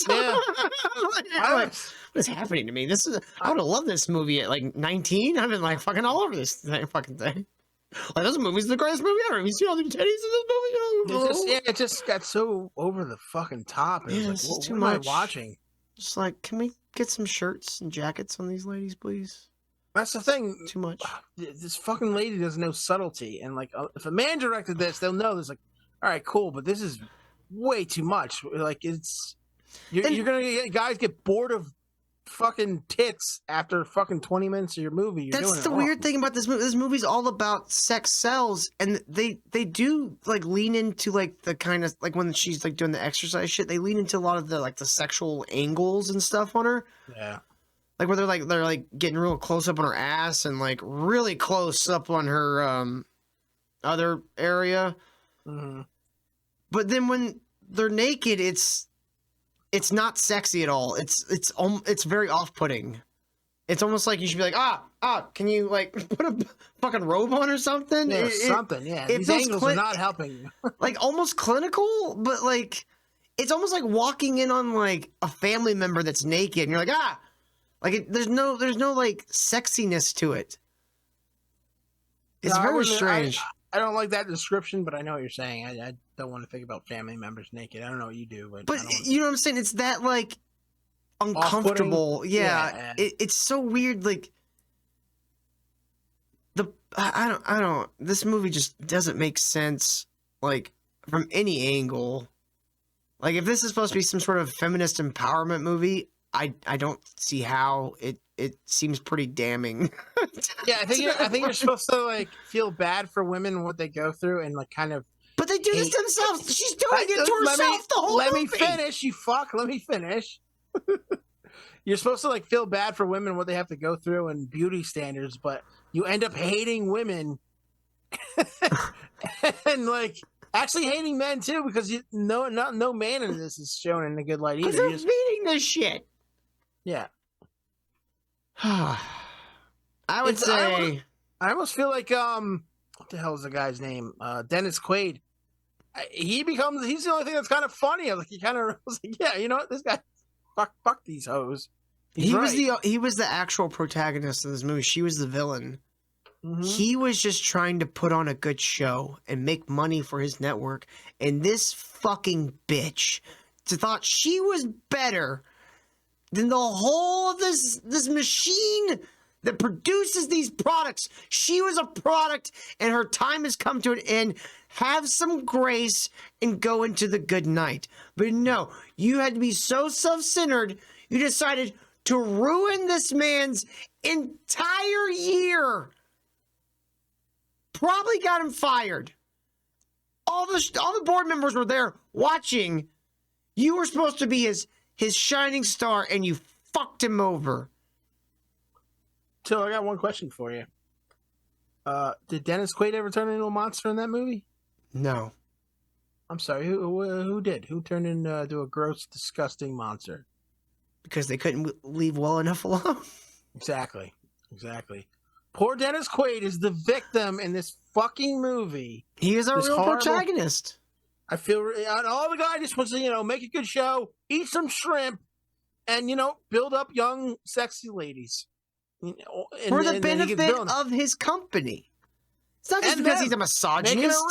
B: Yeah.
A: What is happening to me? I would have loved this movie at like 19. I've been like fucking all over this fucking thing. Like this movie's the greatest movie ever. Have you seen all the titties in this movie?
B: It just got so over the fucking top.
A: Yeah,
B: It's like,
A: it's too
B: what
A: much.
B: am I watching?
A: Just like, can we get some shirts and jackets on these ladies, please?
B: That's the thing.
A: Too much.
B: This fucking lady doesn't know subtlety, and like, if a man directed this, they'll know. There's like, all right, cool, but this is way too much. Like, you're gonna get guys get bored of fucking tits after fucking 20 minutes of your movie.
A: That's the weird thing about this movie. This movie's all about sex sells, and they do like lean into like the kind of like when she's like doing the exercise shit. They lean into a lot of the like the sexual angles and stuff on her.
B: Yeah.
A: Like where they're like getting real close up on her ass and like really close up on her other area.
B: Mm-hmm.
A: But then when they're naked, it's not sexy at all. It's very off-putting. It's almost like you should be like, can you like put a fucking robe on or something?
B: Yeah, something. Yeah, these angles are not helping.
A: Like almost clinical, but like it's almost like walking in on like a family member that's naked, and you're like, like there's no like sexiness to it. It's very strange.
B: I don't like that description, but I know what you're saying. I don't want to think about family members naked. I don't know what you do, but
A: you know what I'm saying? It's that like uncomfortable. Yeah. It's so weird. Like I don't. This movie just doesn't make sense. Like from any angle. Like if this is supposed to be some sort of feminist empowerment movie, I don't see how. It seems pretty damning.
B: Yeah, I think you're supposed to like feel bad for women and what they go through and like kind of.
A: But they do this themselves. She's doing it to herself the whole movie.
B: Let me finish, you fuck. Let me finish. You're supposed to like feel bad for women and what they have to go through and beauty standards, but you end up hating women and like actually hating men too because no man in this is shown in a good light either.
A: They're feeding this shit.
B: Yeah.
A: I would say
B: I almost feel like what the hell is the guy's name? Dennis Quaid. He's the only thing that's kind of funny. I was like, he kind of was like, yeah, you know what, this guy, fuck these hoes. He was
A: the actual protagonist of this movie. She was the villain.
B: Mm-hmm.
A: He was just trying to put on a good show and make money for his network, and this fucking bitch thought she was better than the whole of this machine that produces these products. She was a product, and her time has come to an end. Have some grace and go into the good night. But no, you had to be so self-centered, you decided to ruin this man's entire year. Probably got him fired. All the board members were there watching. You were supposed to be his shining star, and you fucked him over.
B: So I got one question for you. Did Dennis Quaid ever turn into a monster in that movie?
A: No.
B: I'm sorry. Who did? Who turned into a gross, disgusting monster?
A: Because they couldn't leave well enough alone.
B: Exactly. Poor Dennis Quaid is the victim in this fucking movie.
A: He is our real protagonist.
B: I feel all the guy just wants to, make a good show, eat some shrimp, and build up young, sexy ladies.
A: For the benefit of his company. It's not just because he's a misogynist.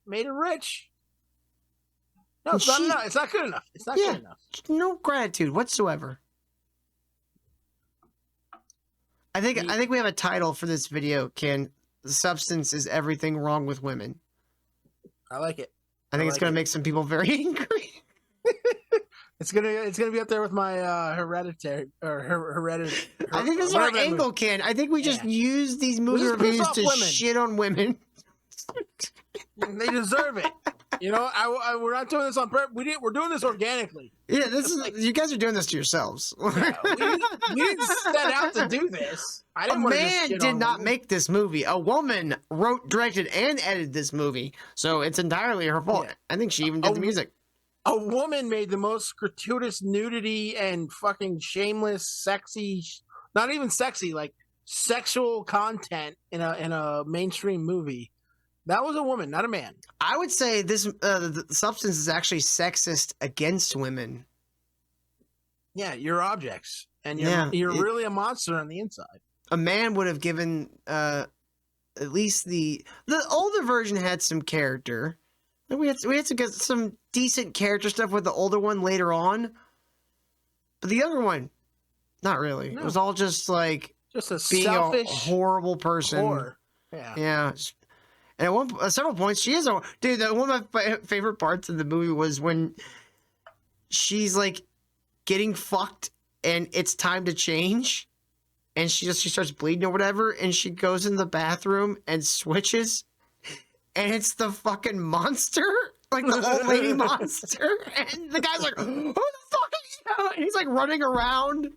B: Made her rich. No, it's not enough. It's not good enough. It's not good enough.
A: No gratitude whatsoever. I think we have a title for this video, Ken. The substance is everything wrong with women.
B: I like it.
A: I think it's gonna make some people very angry.
B: It's gonna be up there with my hereditary.
A: I think this is our angle, Ken. I think we just use these movie reviews to shit on women.
B: They deserve it. You know, we're not doing this on purpose. We're doing this organically.
A: Yeah, this is you guys are doing this to yourselves.
B: Yeah, we didn't set out to do this. A man
A: did not make this movie. A woman wrote, directed, and edited this movie, so it's entirely her fault. Yeah. I think she even did the music.
B: A woman made the most gratuitous nudity and fucking shameless, sexy, not even sexy, like sexual content in a mainstream movie. That was a woman, not a man.
A: I would say this the substance is actually sexist against women.
B: Yeah, you're objects, and you're really a monster on the inside.
A: A man would have given at least the older version had some character. We had to get some decent character stuff with the older one later on, but the other one, not really. No. It was all just like
B: a
A: being
B: selfish,
A: a horrible person.
B: Whore.
A: Yeah. And at several points, she is a dude. One of my favorite parts of the movie was when she's like getting fucked, and it's time to change, and she starts bleeding or whatever, and she goes in the bathroom and switches, and it's the fucking monster, like the old lady monster, and the guy's like, "Who the fuck are you?" And he's like running around.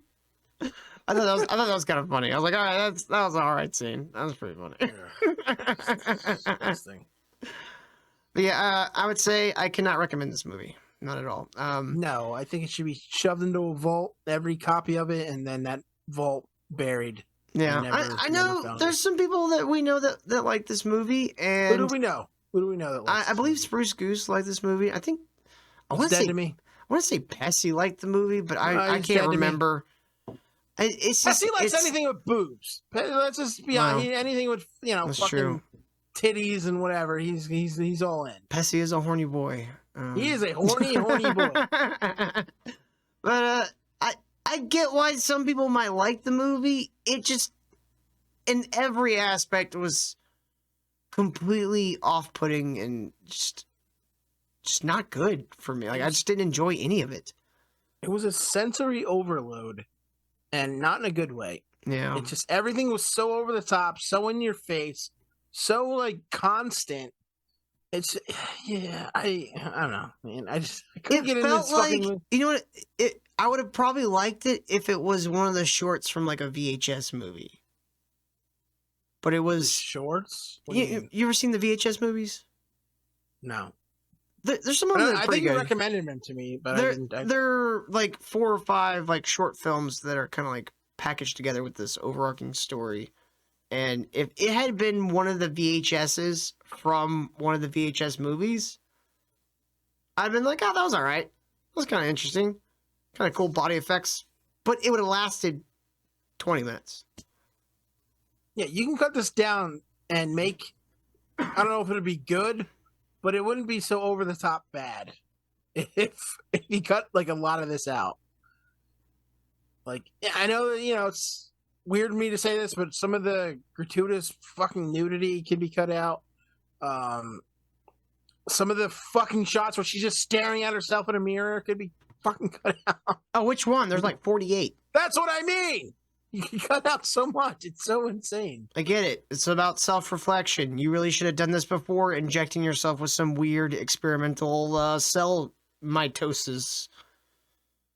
A: I thought that was kind of funny. I was like, all right, that was an all right scene. That was pretty funny.
B: Interesting.
A: But yeah, I would say I cannot recommend this movie. Not at all.
B: No, I think it should be shoved into a vault, every copy of it, and then that vault buried.
A: Yeah, I know there's some people that we know that like this movie. And
B: who do we know? That likes
A: I believe Spruce Goose liked this movie. I think I want to say Pessy liked the movie, but I can't remember. It's just,
B: he likes anything with boobs. Let's just be honest. Anything with fucking
A: true.
B: Titties and whatever. He's all in.
A: Pessy is a horny boy.
B: He is a horny boy.
A: But I get why some people might like the movie. It just in every aspect was completely off-putting and just not good for me. Like I just didn't enjoy any of it.
B: It was a sensory overload. And not in a good way.
A: Yeah.
B: It just, everything was so over the top, so in your face, so like constant. It's, I don't know, man. I couldn't get into this fucking movie.
A: You know what? I would have probably liked it if it was one of the shorts from like a VHS movie. But it was
B: shorts.
A: You ever seen the VHS movies?
B: No.
A: There's some of them that are pretty good.
B: I think you recommended them to me, but
A: they're like 4 or 5 like short films that are kind of like packaged together with this overarching story. And if it had been one of the VHSs from one of the VHS movies, I'd been like, oh, that was all right. That was kind of interesting. Kind of cool body effects. But it would have lasted 20 minutes.
B: Yeah, you can cut this down and make, I don't know if it would be good, but it wouldn't be so over the top bad if you cut like a lot of this out. Like, I know that, it's weird for me to say this, but some of the gratuitous fucking nudity can be cut out. Some of the fucking shots where she's just staring at herself in a mirror could be fucking cut out.
A: Oh, which one? There's like 48.
B: That's what I mean. You can cut out so much. It's so insane.
A: I get it. It's about self-reflection. You really should have done this before, injecting yourself with some weird experimental cell mitosis.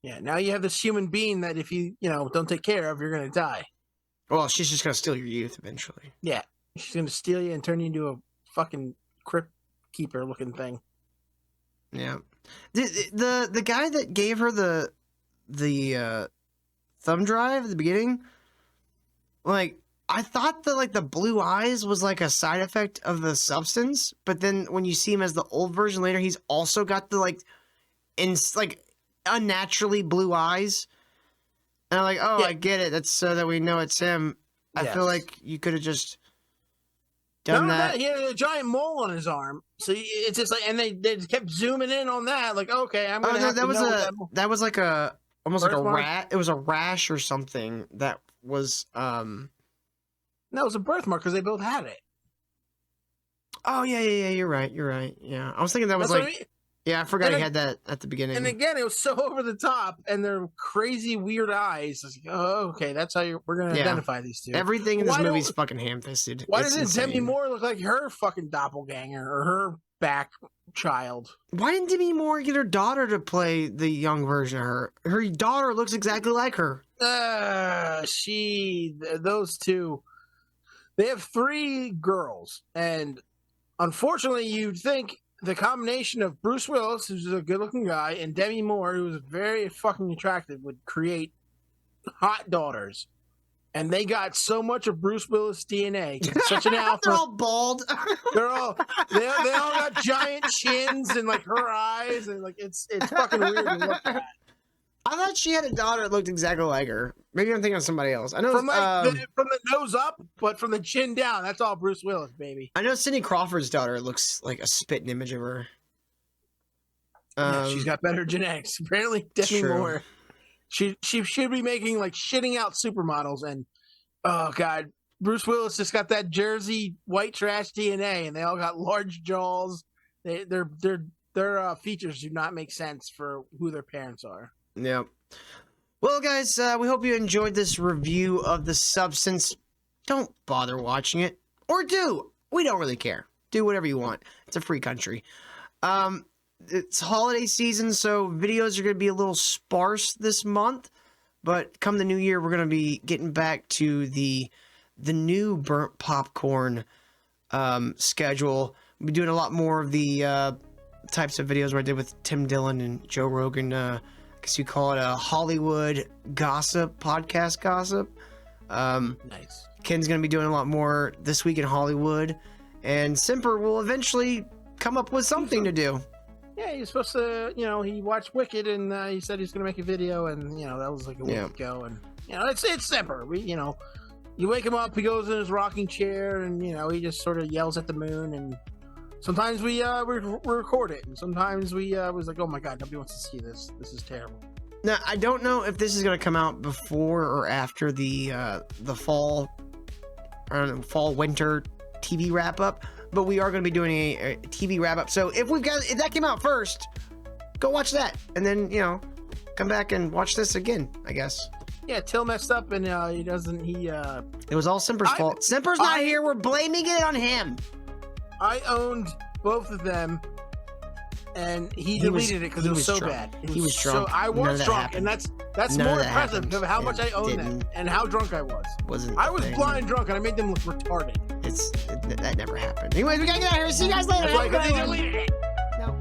B: Yeah, now you have this human being that if you, don't take care of, you're going to die.
A: Well, she's just going to steal your youth eventually.
B: Yeah. She's going to steal you and turn you into a fucking crypt keeper looking thing.
A: Yeah. The guy that gave her the thumb drive at the beginning, like I thought that like the blue eyes was like a side effect of the substance, but then when you see him as the old version later, he's also got the like unnaturally blue eyes, and I'm like, oh, yeah. I get it. That's so that we know it's him. Yes. I feel like you could have just done
B: None of
A: that.
B: He had a giant mole on his arm. So it's just like, and they kept zooming in on that. Like, okay, I'm gonna have
A: that
B: to
A: was
B: know
A: a that was like a almost like a
B: Birthmark?
A: rat. It was a rash or something that was
B: No, it was a birthmark because they both had it.
A: Oh yeah. You're right. Yeah, I was thinking that was
B: That's what
A: like
B: I mean.
A: yeah. I forgot
B: And
A: he
B: I-
A: had that at the beginning.
B: And again, it was so over the top, and their crazy weird eyes. It's like, oh, okay, that's how we're gonna
A: Yeah.
B: identify these two.
A: Everything in this
B: Why
A: movie's
B: don't-
A: fucking ham-fisted.
B: Why
A: It's
B: doesn't Demi
A: insane.
B: Moore look like her fucking doppelganger or her back child?
A: Why didn't Demi Moore get her daughter to play the young version of her? Her daughter looks exactly like her.
B: Those two, they have 3 girls, and unfortunately, you'd think the combination of Bruce Willis, who's a good-looking guy, and Demi Moore, who's very fucking attractive, would create hot daughters. And they got so much of Bruce Willis DNA. 'Cause he's such an alpha.
A: They're all bald.
B: they all got giant chins and like her eyes, and like it's fucking weird to look at.
A: I thought she had a daughter that looked exactly like her. Maybe I'm thinking of somebody else. I know
B: From from the nose up, but from the chin down, that's all Bruce Willis, baby.
A: I know Cindy Crawford's daughter looks like a spitting image of her.
B: Yeah, she's got better genetics. Apparently, Demi
A: true.
B: Moore. She should be making like shitting out supermodels, and oh god, Bruce Willis just got that Jersey white trash DNA, and they all got large jaws. Their features do not make sense for who their parents are.
A: Yep. Well, guys, we hope you enjoyed this review of The Substance. Don't bother watching it. Or do. We don't really care. Do whatever you want. It's a free country. It's holiday season, so videos are going to be a little sparse this month. But come the new year, we're going to be getting back to the new burnt popcorn schedule. We'll be doing a lot more of the types of videos where I did with Tim Dillon and Joe Rogan. I guess you call it a Hollywood gossip, podcast gossip.
B: Nice.
A: Ken's going to be doing a lot more This Week in Hollywood. And Simper will eventually come up with something to do.
B: Yeah, he's supposed to, he watched Wicked, and he said he's going to make a video, and, that was like a week ago, and, it's Semper. You wake him up, he goes in his rocking chair, and, he just sort of yells at the moon, and sometimes we record it, and sometimes we was like, oh my god, nobody wants to see this. This is terrible.
A: Now, I don't know if this is going to come out before or after the fall, fall, winter TV wrap-up, but we are going to be doing a TV wrap-up. So if that came out first, go watch that, and then come back and watch this again, I guess.
B: Yeah, Till messed up, and it
A: was all Simper's fault. Simper's not here. We're blaming it on him.
B: I owned both of them, and he deleted it because it was so
A: drunk.
B: bad.
A: He was drunk.
B: So I was drunk, and that's more impressive of how much I owned them and how drunk I was. I was blind drunk, and I made them look retarded.
A: That never happened. Anyways, we gotta get out of here. See you guys later.
B: That's why, 'cause they deleted it.
A: No.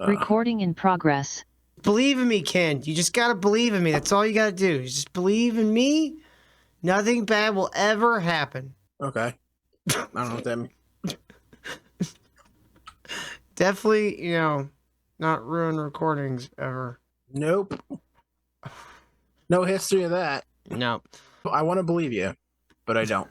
F: Recording in progress.
A: Believe in me, Ken. You just gotta believe in me. That's all you gotta do. You just believe in me. Nothing bad will ever happen.
B: Okay. I don't know what that means.
A: Definitely, not ruin recordings ever.
B: Nope. No history of that.
A: No.
B: I want to believe you, but I don't.